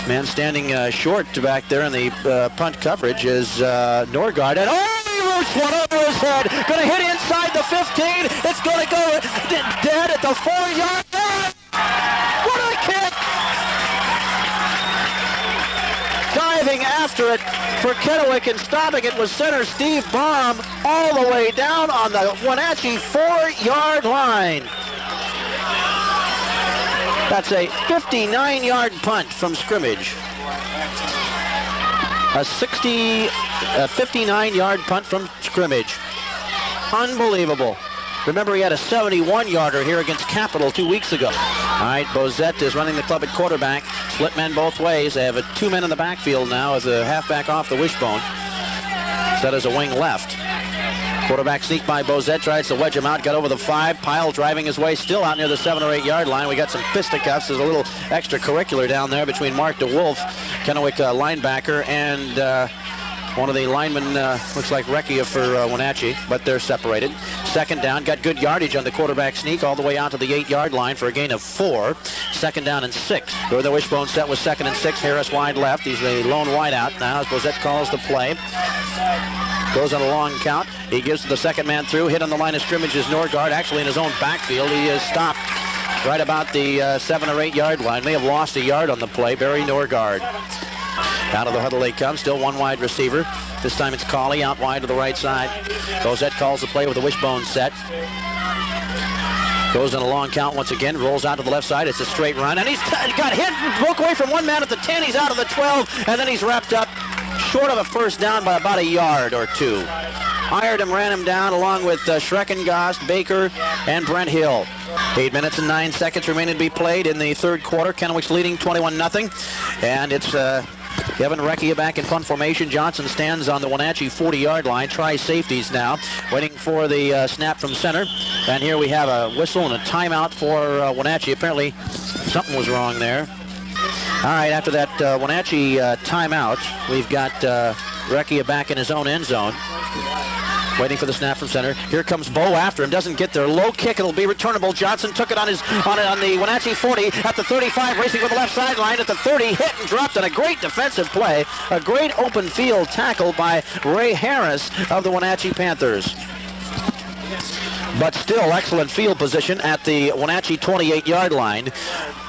Man standing short back there in the punt coverage is Norgard. And he roots one over his head. Going to hit inside the 15. It's going to go dead at the 4-yard line. What a kick! Diving after it for Kennewick and stopping it was center Steve Baum all the way down on the Wenatchee 4-yard line. That's a 59-yard punt from scrimmage. A 59-yard punt from scrimmage. Unbelievable. Remember, he had a 71-yarder here against Capital 2 weeks ago. All right, Bozette is running the club at quarterback. Split men both ways. They have 2 men in the backfield now as a halfback off the wishbone. Set as a wing left. Quarterback sneak by Bozette, tries to wedge him out, got over the 5. Pyle driving his way still out near the 7 or 8 yard line. We got some fisticuffs. There's a little extracurricular down there between Mark DeWolf, Kennewick linebacker, and one of the linemen, looks like Recchia for Wenatchee, but they're separated. 2nd down, got good yardage on the quarterback sneak all the way out to the 8-yard line for a gain of 4. 2nd down and 6. Go to the wishbone set with 2nd and 6. Harris wide left. He's a lone wide out now as Bozette calls the play. Goes on a long count. He gives the second man through. Hit on the line of scrimmage is Norgard, actually in his own backfield. He is stopped right about the 7 or 8 yard line. May have lost a yard on the play. Barry Norgard. Out of the huddle they come. Still one wide receiver. This time it's Cawley out wide to the right side. Bozette calls the play with a wishbone set. Goes on a long count once again. Rolls out to the left side. It's a straight run. And he's got hit. Broke away from one man at the 10. He's out of the 12. And then he's wrapped up short of a first down by about a yard or two. Iredom ran him down along with Schreckengast, Baker, and Brent Hill. 8 minutes and 9 seconds remaining to be played in the third quarter. Kennewick's leading 21-0. And it's Kevin Recchia back in punt formation. Johnson stands on the Wenatchee 40-yard line. Tries safeties now, waiting for the snap from center. And here we have a whistle and a timeout for Wenatchee. Apparently something was wrong there. All right, after that Wenatchee timeout, we've got Recchia back in his own end zone, waiting for the snap from center. Here comes Bo after him. Doesn't get there. Low kick. It'll be returnable. Johnson took it on the Wenatchee 40 at the 35, racing for the left sideline at the 30. Hit and dropped on a great defensive play. A great open field tackle by Ray Harris of the Wenatchee Panthers. But still excellent field position at the Wenatchee 28-yard line.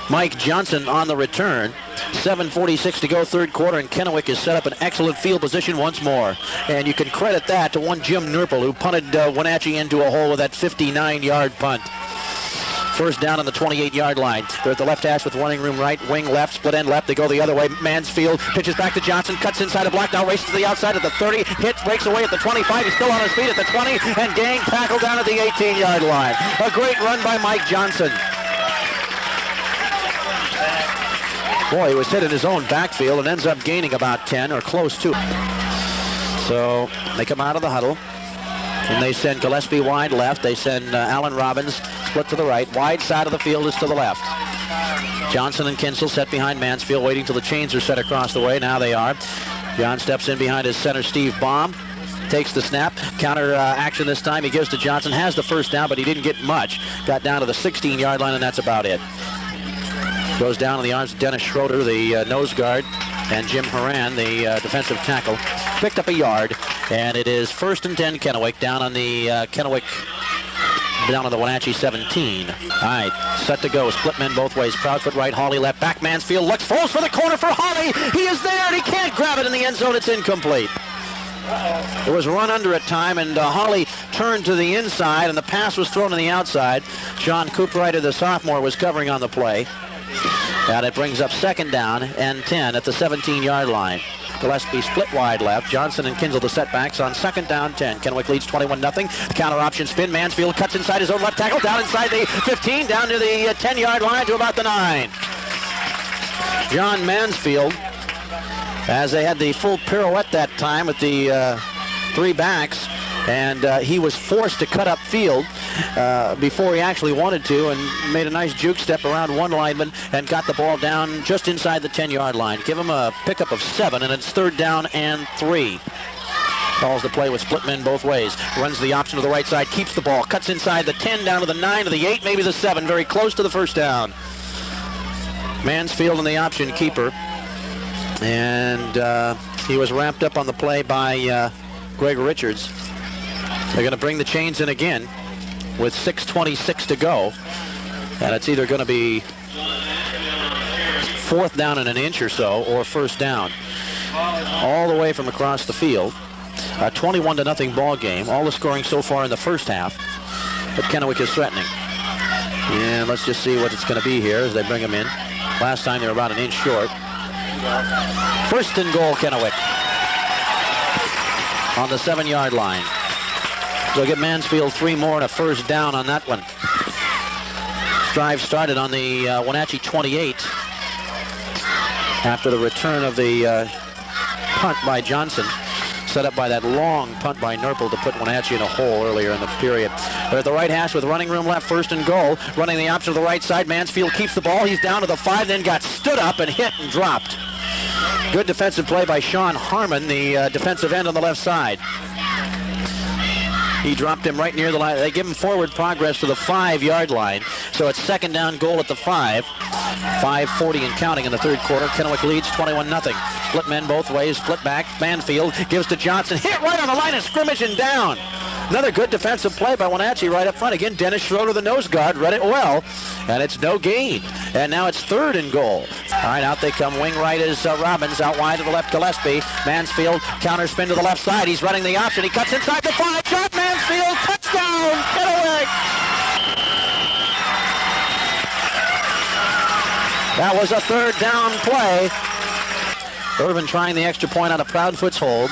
Mike Johnson on the return. 7:46 to go, third quarter, and Kennewick has set up an excellent field position once more. And you can credit that to one Jim Nurple, who punted Wenatchee into a hole with that 59-yard punt. First down on the 28-yard line. They're at the left hash with running room right, wing left, split end left. They go the other way. Mansfield pitches back to Johnson, cuts inside a block, now races to the outside at the 30, hits, breaks away at the 25. He's still on his feet at the 20, and Gang tackled down at the 18-yard line. A great run by Mike Johnson. Boy, he was hit in his own backfield and ends up gaining about 10 or close to it. So they come out of the huddle, and they send Gillespie wide left. They send Allen Robbins split to the right. Wide side of the field is to the left. Johnson and Kinsel set behind Mansfield, waiting till the chains are set across the way. Now they are. John steps in behind his center, Steve Baum. Takes the snap. Counter action this time. He gives to Johnson. Has the first down, but he didn't get much. Got down to the 16-yard line, and that's about it. Goes down in the arms of Dennis Schroeder, the nose guard, and Jim Horan, the defensive tackle. Picked up a yard, and it is 1st and 10 Kennewick, down on the down on the Wenatchee 17. All right, set to go. Split men both ways. Proudfoot right, Hawley left. Back Mansfield looks, falls for the corner for Hawley. He is there, and he can't grab it in the end zone. It's incomplete. It was run under at time, and Hawley turned to the inside, and the pass was thrown to the outside. Sean Cooprider, the sophomore, was covering on the play. And it brings up 2nd down and 10 at the 17-yard line. Gillespie split wide left. Johnson and Kinsel the setbacks on 2nd down 10. Kennewick leads 21-0. Counter option spin. Mansfield cuts inside his own left tackle. Down inside the 15. Down to the 10-yard line to about the 9. John Mansfield, as they had the full pirouette that time with the 3 backs, and he was forced to cut up field before he actually wanted to, and made a nice juke step around one lineman and got the ball down just inside the 10-yard line. Give him a pickup of 7, and it's 3rd down and 3. Calls the play with split men both ways. Runs the option to the right side, keeps the ball, cuts inside the 10, down to the 9, to the 8, maybe the 7, very close to the first down. Mansfield and the option keeper, and he was wrapped up on the play by Greg Richards. They're going to bring the chains in again with 6:26 to go. And it's either going to be 4th down and an inch or so, or 1st down. All the way from across the field. A 21-0 ball game. All the scoring so far in the first half. But Kennewick is threatening. And let's just see what it's going to be here as they bring him in. Last time they were about an inch short. 1st and goal, Kennewick. On the 7-yard line. They'll get Mansfield 3 more and a 1st down on that one. Drive started on the Wenatchee 28 after the return of the punt by Johnson, set up by that long punt by Nurple to put Wenatchee in a hole earlier in the period. They're at the right hash with running room left, 1st and goal. Running the option to the right side. Mansfield keeps the ball. He's down to the 5, then got stood up and hit and dropped. Good defensive play by Sean Harmon, the defensive end on the left side. He dropped him right near the line. They give him forward progress to the 5-yard line. So it's second down goal at the 5. 5:40 and counting in the third quarter. Kennewick leads 21-0. Split men both ways, split back. Banfield gives to Johnson. Hit right on the line of scrimmage and down. Another good defensive play by Wenatchee right up front. Again, Dennis Schroeder, the nose guard, read it well. And it's no gain. And now it's third and goal. All right, out they come. Wing right is Robbins. Out wide to the left, Gillespie. Mansfield, counter spin to the left side. He's running the option. He cuts inside the 5. Shot Mansfield. Touchdown. Kennewick. That was a third down play. Irvin trying the extra point on a Proudfoot's hold.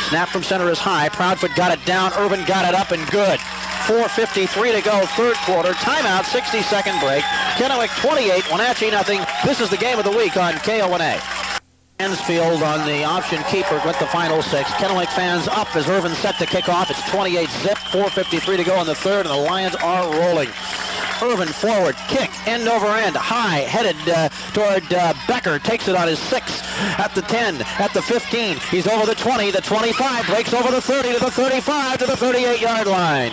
Snap from center is high. Proudfoot got it down. Irvin got it up and good. 4:53 to go, third quarter. Timeout, 60-second break. Kennewick 28, Wenatchee nothing. This is the game of the week on KONA. Mansfield on the option keeper with the final 6. Kennewick fans up as Irvin set to kick off. It's 28-zip, 4:53 to go in the third, and the Lions are rolling. Irvin forward, kick, end over end, high, headed toward Becker, takes it on his 6, at the 10, at the 15, he's over the 20, the 25, breaks over the 30, to the 35, to the 38-yard line.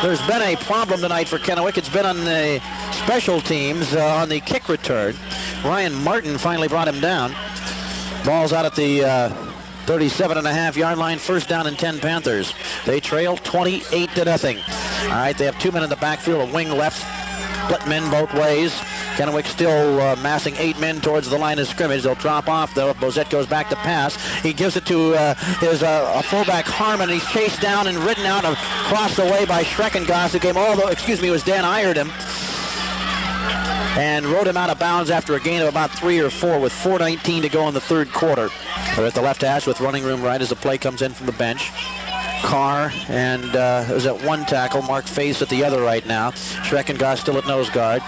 There's been a problem tonight for Kennewick. It's been on the special teams on the kick return. Ryan Martin finally brought him down. Ball's out at the 37.5-yard line, first down and 10 Panthers. They trail 28-0. All right, they have 2 men in the backfield, a wing left, split men both ways. Kennewick still massing 8 men towards the line of scrimmage. They'll drop off, though. Bozette goes back to pass. He gives it to his fullback Harmon. He's chased down and ridden out across the way by Schreckengast, who came it was Dan Iredem, and rode him out of bounds after a gain of about 3 or 4 with 4:19 to go in the third quarter. They're at the left hash with running room right as the play comes in from the bench. Carr and is at one tackle. Mark Face at the other right now. Schreckengast still at nose guard.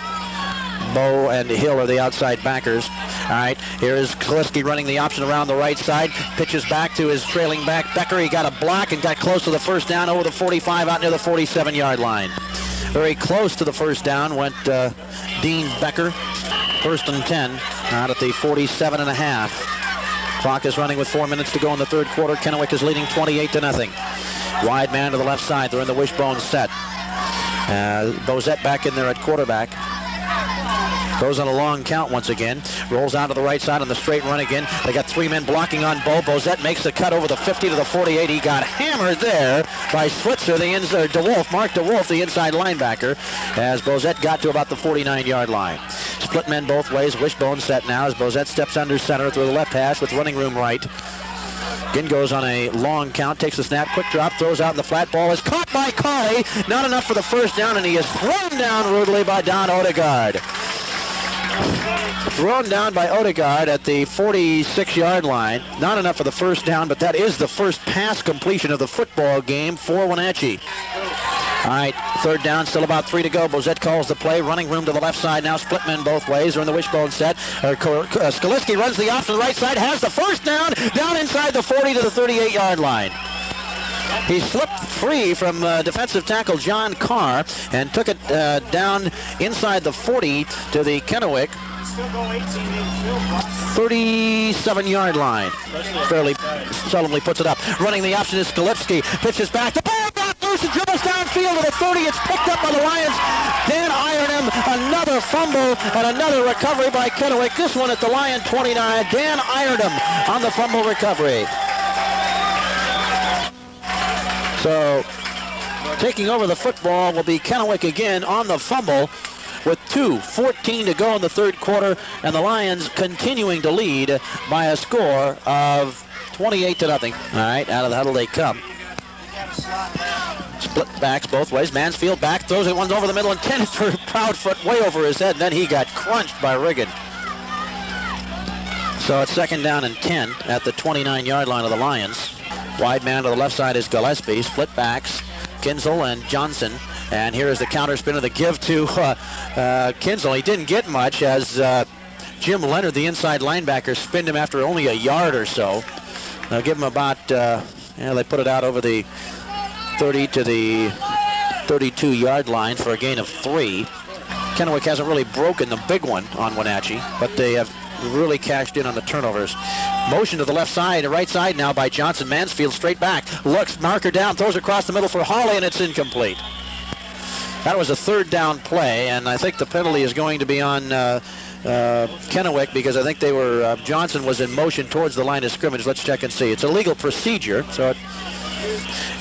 Bowe and Hill are the outside backers. All right, here is Kliski running the option around the right side. Pitches back to his trailing back Becker. He got a block and got close to the first down over the 45 out near the 47-yard line. Very close to the first down went Dean Becker. First and 10 out at the 47.5. Clock is running with 4 minutes to go in the third quarter. Kennewick is leading 28-0. Wide man to the left side. They're in the wishbone set. Bozette back in there at quarterback. Goes on a long count once again. Rolls out to the right side on the straight run again. They got 3 men blocking on Bowe. Bozette makes the cut over the 50 to the 48. He got hammered there by Switzer, Mark DeWolf, the inside linebacker, as Bozette got to about the 49-yard line. Split men both ways. Wishbone set now as Bozette steps under center through the left hash with running room right. Again goes on a long count, takes a snap, quick drop, throws out in the flat. Ball is caught by Carley. Not enough for the first down, and he is thrown down rudely by Don Odegaard. Thrown down by Odegaard at the 46-yard line. Not enough for the first down, but that is the first pass completion of the football game for Wenatchee. All right, third down, still about 3 to go. Bozette calls the play, running room to the left side now. Split men both ways. They're in the wishbone set. Skaliski runs the option to the right side, has the first down inside the 40 to the 38-yard line. He slipped free from defensive tackle John Carr and took it down inside the 40 to the Kennewick 37-yard line. Fairly seldomly puts it up. Running the option is Skaliski. Pitches back. The ball got loose and dribbles downfield to the 30. It's picked up by the Lions. Dan Iredem, another fumble and another recovery by Kennewick. This one at the Lion 29. Dan Iredem on the fumble recovery. So, taking over the football will be Kennewick again on the fumble with 2:14 to go in the third quarter, and the Lions continuing to lead by a score of 28-0. All right, out of the huddle they come. Split backs both ways. Mansfield back, throws it one over the middle, intended for Proudfoot way over his head, and then he got crunched by Riggin. So it's second down and 10 at the 29-yard line of the Lions. Wide man to the left side is Gillespie. Split backs, Kinsel and Johnson. And here is the counter spin of the give to Kinsel. He didn't get much as Jim Leonard, the inside linebacker, spinned him after only a yard or so. They'll give him about, they put it out over the 30 to the 32-yard line for a gain of 3. Kennewick hasn't really broken the big one on Wenatchee, but they have really cashed in on the turnovers. Motion to the left side, right side now by Johnson. Mansfield straight back, looks, marker down, throws across the middle for Hawley, and it's incomplete. That was a third down play, and I think the penalty is going to be on Kennewick because I think they were Johnson was in motion towards the line of scrimmage. Let's check and see. It's a legal procedure.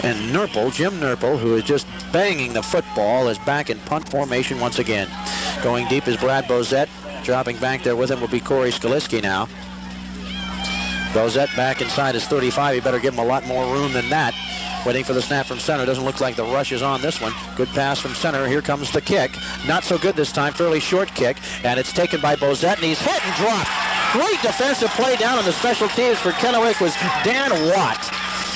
And Jim Nurple, who is just banging the football, is back in punt formation once again. Going deep is Brad Bozette. Dropping back there with him will be Corey Skaliski now. Bozette back inside his 35. He better give him a lot more room than that. Waiting for the snap from center. Doesn't look like the rush is on this one. Good pass from center. Here comes the kick. Not so good this time. Fairly short kick. And it's taken by Bozette, and he's hit and dropped. Great defensive play down on the special teams for Kennewick was Dan Watt.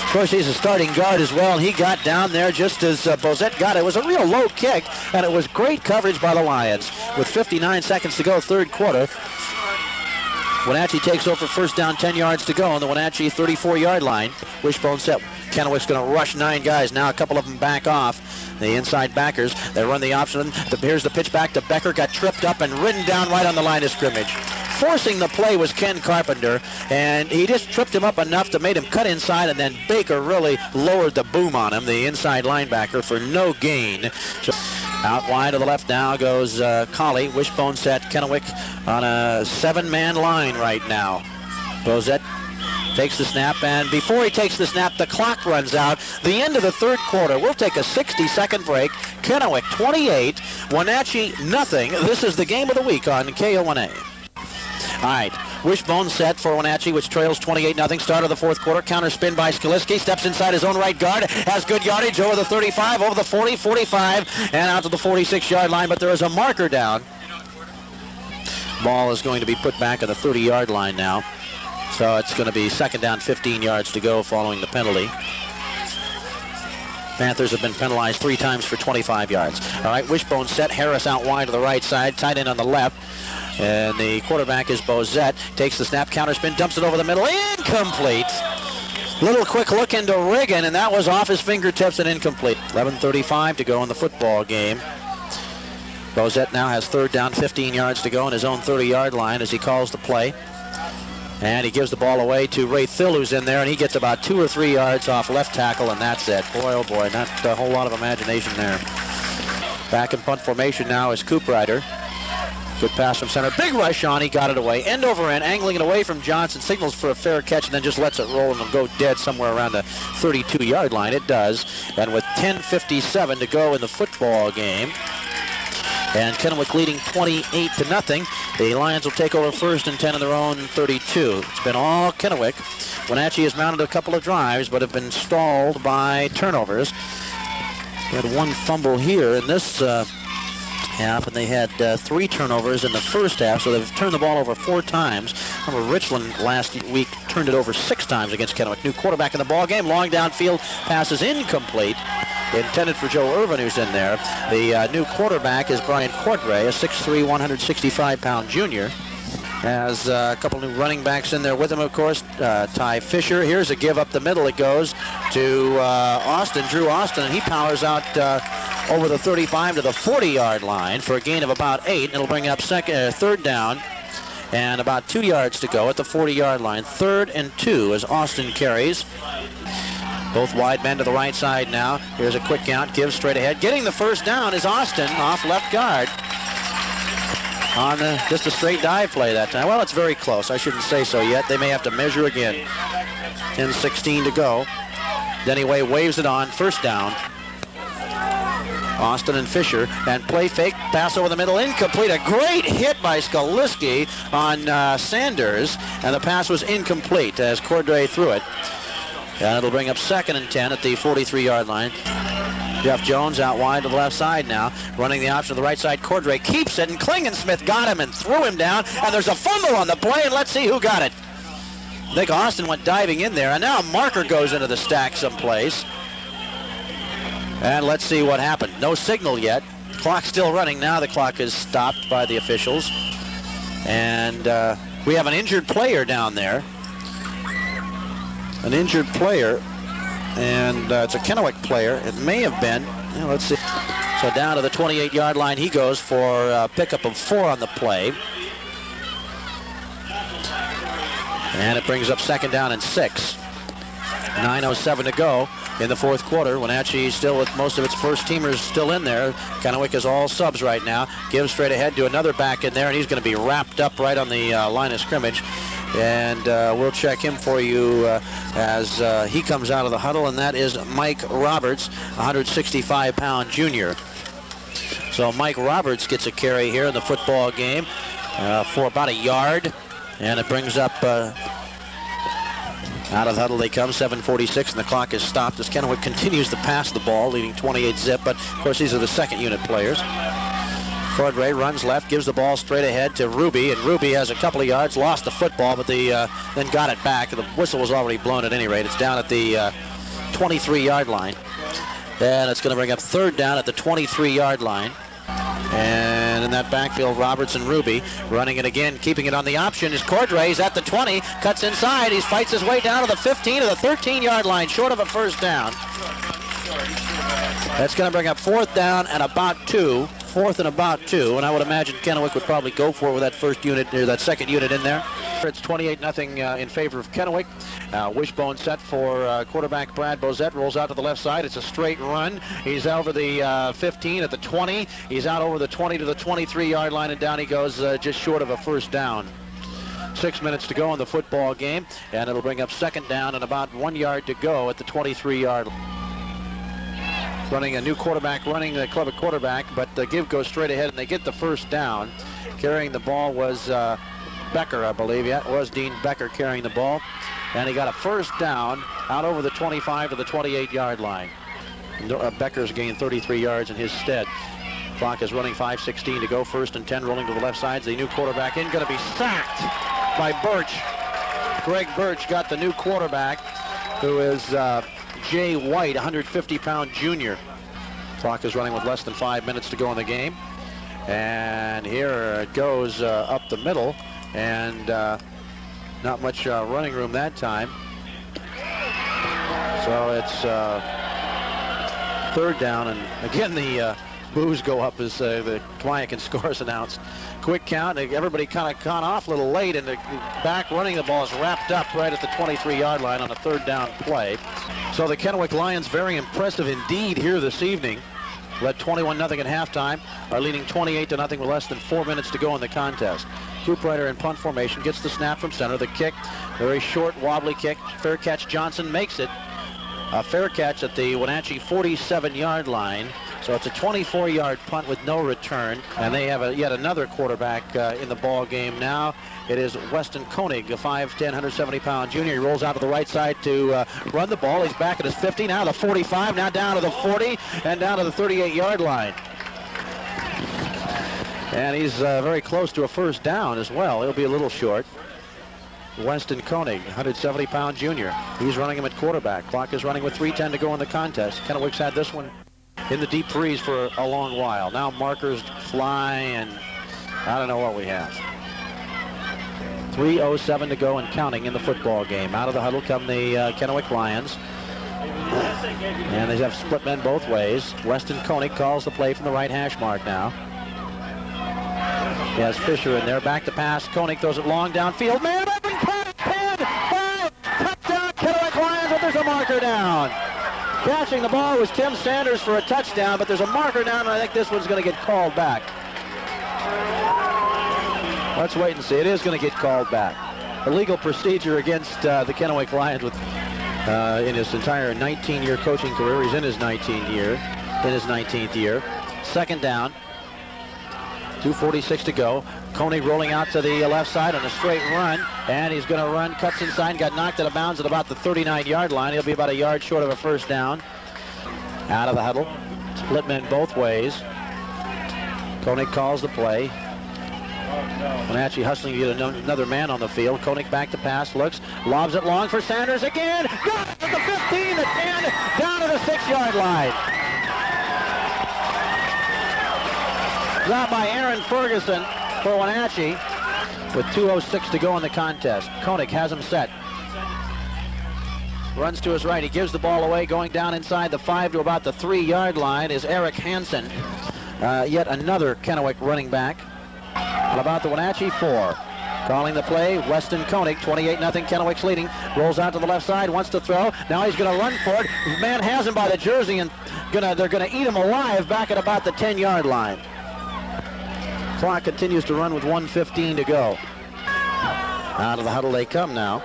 Of course, he's a starting guard as well, and he got down there just as Bozette got it. It was a real low kick, and it was great coverage by the Lions. With 59 seconds to go, third quarter, Wenatchee takes over first down, 10 yards to go on the Wenatchee 34-yard line. Wishbone set. Kennewick's going to rush 9 guys. Now a couple of them back off. The inside backers, they run the option. Here's the pitch back to Becker. Got tripped up and ridden down right on the line of scrimmage. Forcing the play was Ken Carpenter, and he just tripped him up enough to make him cut inside, and then Baker really lowered the boom on him, the inside linebacker, for no gain. Out wide to the left now goes Colley. Wishbone set. Kennewick on a 7-man line right now. Bozette takes the snap, and before he takes the snap, the clock runs out. The end of the third quarter. We'll take a 60-second break. Kennewick 28, Wenatchee nothing. This is the game of the week on KONA. All right, Wishbone set for Wenatchee, which trails 28-0. Start of the fourth quarter. Counter spin by Skaliski. Steps inside his own right guard. Has good yardage over the 35, over the 40, 45, and out to the 46-yard line. But there is a marker down. Ball is going to be put back at the 30-yard line now. So it's going to be second down, 15 yards to go following the penalty. Panthers have been penalized 3 times for 25 yards. All right, Wishbone set. Harris out wide to the right side. Tight end on the left. And the quarterback is Bozette. Takes the snap, counter spin, dumps it over the middle. Incomplete. Little quick look into Riggin, and that was off his fingertips and incomplete. 11:35 to go in the football game. Bozette now has third down, 15 yards to go on his own 30-yard line as he calls the play. And he gives the ball away to Ray Thill, who's in there, and he gets about 2 or 3 yards off left tackle, and that's it. Boy, oh boy, not a whole lot of imagination there. Back in punt formation now is Cooprider. Good pass from center. Big rush on. He got it away. End over end, angling it away from Johnson. Signals for a fair catch and then just lets it roll and will go dead somewhere around the 32-yard line. It does. And with 10:57 to go in the football game, and Kennewick leading 28-0, the Lions will take over first and 10 in their own 32. It's been all Kennewick. Wenatchee has mounted a couple of drives but have been stalled by turnovers. They had one fumble here in this half, and they had 3 turnovers in the first half, so they've turned the ball over 4 times. Remember, Richland last week turned it over 6 times against Kennewick. New quarterback in the ball game. Long downfield pass is incomplete. Intended for Joe Irvin, who's in there. The new quarterback is Brian Cordray, a 6'3", 165-pound junior. Has a couple new running backs in there with him, of course. Ty Fisher. Here's a give up the middle. It goes to Drew Austin, and he powers out over the 35 to the 40-yard line for a gain of about 8. It'll bring up third down and about 2 yards to go at the 40-yard line. 3rd and 2 as Austin carries. Both wide men to the right side now. Here's a quick count. Gives straight ahead. Getting the first down is Austin off left guard. On just a straight dive play that time. Well, it's very close. I shouldn't say so yet. They may have to measure again. 10:16 to go. Anyway, waves it on. First down. Austin and Fisher, and play fake, pass over the middle, incomplete. A great hit by Skaliski on Sanders, and the pass was incomplete as Cordray threw it. And it'll bring up 2nd and 10 at the 43-yard line. Jeff Jones out wide to the left side now, running the option to the right side. Cordray keeps it, and Klingensmith got him and threw him down, and there's a fumble on the play, and let's see who got it. I think Austin went diving in there, and now a marker goes into the stack someplace. And let's see what happened. No signal yet. Clock still running. Now the clock is stopped by the officials. And we have an injured player down there. An injured player. And it's a Kennewick player. It may have been. Let's see. So down to the 28-yard line he goes for a pickup of 4 on the play. And it brings up 2nd down and 6. 9:07 to go. in the fourth quarter. Wenatchee still with most of its first teamers still in there. Kennewick is all subs right now. Gives straight ahead to another back in there, and he's going to be wrapped up right on the line of scrimmage. And we'll check him for you as he comes out of the huddle, and that is Mike Roberts, 165-pound junior. So Mike Roberts gets a carry here in the football game for about a yard, and it brings up out of the huddle they come, 7:46, and the clock is stopped as Kennewick continues to pass the ball, leading 28-zip, but of course these are the second unit players. Cordray runs left, gives the ball straight ahead to Ruby, and Ruby has a couple of yards, lost the football, but then got it back. The whistle was already blown at any rate. It's down at the 23-yard line. And it's going to bring up third down at the 23-yard line. And in that backfield, Roberts and Ruby running it again, keeping it on the option is Cordray. He's at the 20, cuts inside. He fights his way down to the 15 to the 13-yard line, short of a first down. That's going to bring up fourth down and about two. Fourth and about two, and I would imagine Kennewick would probably go for it with that first unit, or that second unit in there. It's 28-0 in favor of Kennewick. Wishbone set for quarterback Brad Bozette, rolls out to the left side. It's a straight run. He's over the 15 at the 20. He's out over the 20 to the 23-yard line, and down he goes just short of a first down. 6 minutes to go in the football game, and it'll bring up second down and about 1 yard to go at the 23-yard line. Running a new quarterback, running the club at quarterback, but the give goes straight ahead, and they get the first down. Carrying the ball was Becker, I believe. Yeah, it was Dean Becker carrying the ball. And he got a first down out over the 25 to the 28-yard line. Becker's gained 33 yards in his stead. Clock is running, 5:16 to go. First and 10, rolling to the left side. The new quarterback in, going to be sacked by Birch. Greg Birch got the new quarterback, who is Jay White, 150-pound junior. Clock is running with less than 5 minutes to go in the game. And here it goes up the middle, and not much running room that time. So it's third down, and again the boos go up as the Kennewick and scores announced. Quick count, everybody kind of caught off a little late, and the back running the ball is wrapped up right at the 23-yard line on a third down play. So the Kennewick Lions, very impressive indeed here this evening. Led 21-0 at halftime, are leading 28-0 with less than 4 minutes to go in the contest. Group rider in punt formation, gets the snap from center. The kick, very short, wobbly kick. Fair catch, Johnson makes it. A fair catch at the Wenatchee 47-yard line. So it's a 24-yard punt with no return. And they have yet another quarterback in the ball game now. It is Weston Koenig, a 5'10", 170-pound junior. He rolls out to the right side to run the ball. He's back at his 50, now the 45, now down to the 40, and down to the 38-yard line. And he's very close to a first down as well. He'll be a little short. Weston Koenig, 170-pound junior. He's running him at quarterback. Clock is running with 3:10 to go in the contest. Kennewick's had this one in the deep freeze for a long while. Now markers fly, and I don't know what we have. 3:07 to go and counting in the football game. Out of the huddle come the Kennewick Lions. And they have split men both ways. Weston Koenig calls the play from the right hash mark now. He has Fisher in there. Back to pass. Koenig throws it long downfield. Man, open pass, 10, 5, touchdown, Kennewick Lions, but there's a marker down. Catching the ball was Tim Sanders for a touchdown, but there's a marker down, and I think this one's going to get called back. Let's wait and see. It is going to get called back. Illegal procedure against the Kennewick Lions with in his entire 19-year coaching career. He's in his 19th year. Second down. 2:46 to go. Koenig rolling out to the left side on a straight run, and he's going to run, cuts inside, got knocked out of bounds at about the 39-yard line. He'll be about a yard short of a first down. Out of the huddle. Split men both ways. Koenig calls the play. Wenatchee hustling to get another man on the field. Koenig back to pass, looks, lobs it long for Sanders again. Got it at the 15, the 10, down to the 6-yard line. Dropped by Aaron Ferguson for Wenatchee with 2:06 to go in the contest. Koenig has him set. Runs to his right. He gives the ball away. Going down inside the 5 to about the 3-yard line is Eric Hansen. Yet another Kennewick running back. About the Wenatchee 4. Calling the play, Weston Koenig, 28-0, Kennewick's leading. Rolls out to the left side, wants to throw. Now he's going to run for it. His man has him by the jersey, and they're going to eat him alive back at about the 10-yard line. Clock continues to run with 1:15 to go. Out of the huddle they come now.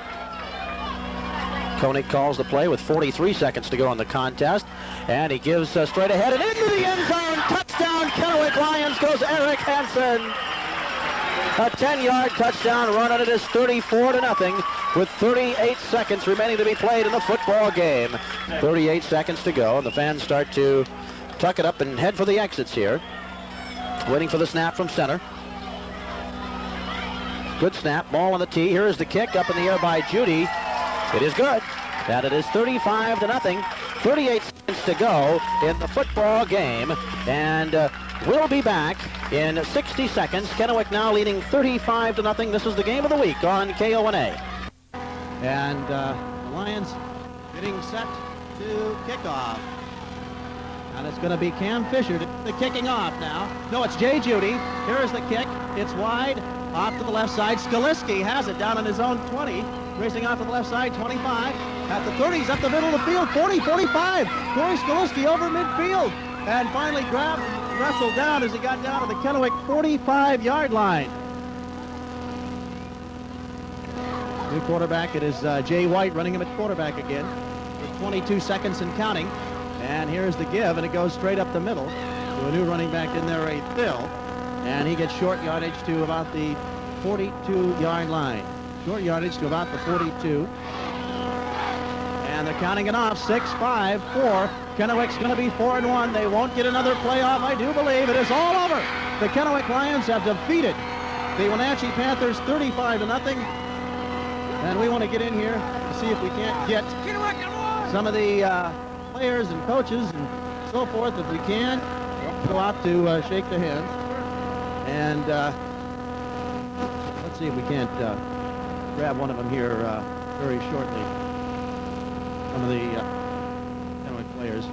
Koenig calls the play with 43 seconds to go in the contest, and he gives straight ahead and into the end zone. Touchdown, Kennewick Lions, goes Eric Hansen. A 10-yard touchdown run, and it is 34-0 with 38 seconds remaining to be played in the football game. 38 seconds to go, and the fans start to tuck it up and head for the exits here. Waiting for the snap from center. Good snap, ball on the tee. Here is the kick, up in the air by Judy. It is good, and it is 35-0. 38 seconds to go in the football game, and we'll be back in 60 seconds. Kennewick now leading 35-0. This is the game of the week on KONA. And the Lions getting set to kick off. And it's going to be Cam Fisher, the kicking off now. No, it's Jay Judy. Here is the kick. It's wide, off to the left side. Skaliski has it down on his own 20. Racing off to the left side, 25. At the 30s, up the middle of the field, 40, 45. Corey Skaliski over midfield. And finally grabbed and wrestled down as he got down to the Kennewick 45-yard line. New quarterback, it is Jay White running him at quarterback again. With 22 seconds and counting. And here's the give, and it goes straight up the middle to a new running back in there, a Thill. And he gets short yardage to about the 42-yard line. Short yardage to about the 42. And they're counting it off, 6, 5, 4. Kennewick's going to be 4-1. They won't get another playoff, I do believe. It is all over. The Kennewick Lions have defeated the Wenatchee Panthers 35-0. And we want to get in here to see if we can't get some of the players and coaches and so forth, if we can. Go out to shake their hands. And let's see if we can't grab one of them here very shortly. Some of the Kennewick players.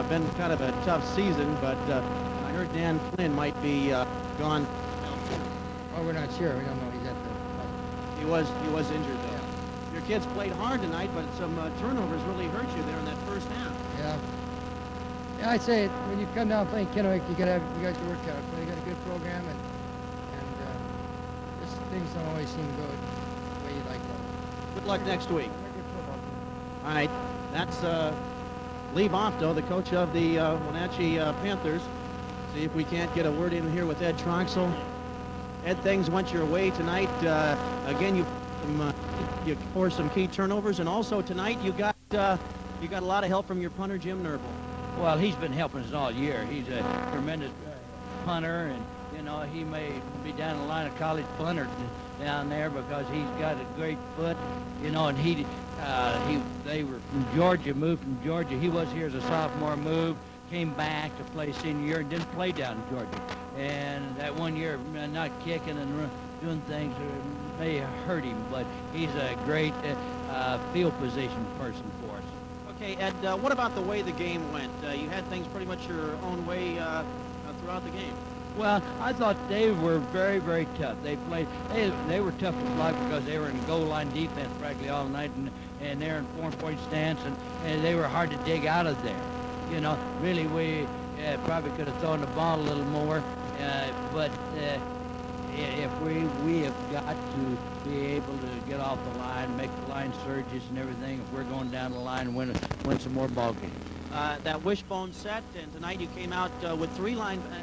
Been kind of a tough season, but I heard Dan Flynn might be gone. Well, we're not sure. We don't know. He's at the... He was injured, though. Yeah. Your kids played hard tonight, but some turnovers really hurt you there in that first half. Yeah. Yeah, I'd say when you come down playing Kennewick, you got your work out. They got a good program, and just things don't always seem to go the way you'd like them. Good luck next week. They're a good football team. All right, that's Lee Bofto, the coach of the Wenatchee Panthers. See if we can't get a word in here with Ed Troxel. Ed, things went your way tonight. Again, you forced some key turnovers, and also tonight you got a lot of help from your punter, Jim Nerble. Well, he's been helping us all year. He's a tremendous punter, and he may be down the line of college punter down there because he's got a great foot. And they were from Georgia, moved from Georgia. He was here as a sophomore, moved, came back to play senior year, and didn't play down in Georgia. And that 1 year, not kicking and doing things may hurt him, but he's a great field position person for us. Okay, Ed, what about the way the game went? You had things pretty much your own way throughout the game. Well, I thought they were very, very tough. They were tough to block because they were in goal line defense practically all night, and they're in 4-point stance, and they were hard to dig out of there. Really, we probably could have thrown the ball a little more, but if we have got to be able to get off the line, make the line surges and everything, if we're going down the line and win some more ball games. That wishbone set, and tonight you came out with 3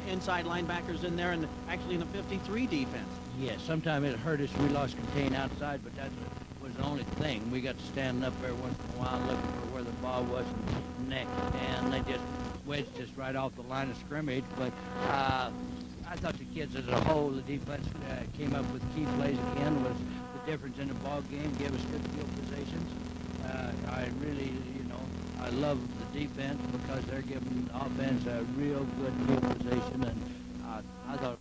inside linebackers in there, and actually in the 53 defense. Yes, sometimes it hurt us. We lost contain outside, but that was the only thing. We got to stand up there once in a while looking for where the ball was and they just wedged us right off the line of scrimmage. But I thought the kids as a whole, the defense came up with key plays again, was the difference in the ball game, gave us good field positions. I really, I love the defense because they're giving the offense a real good field position, and I thought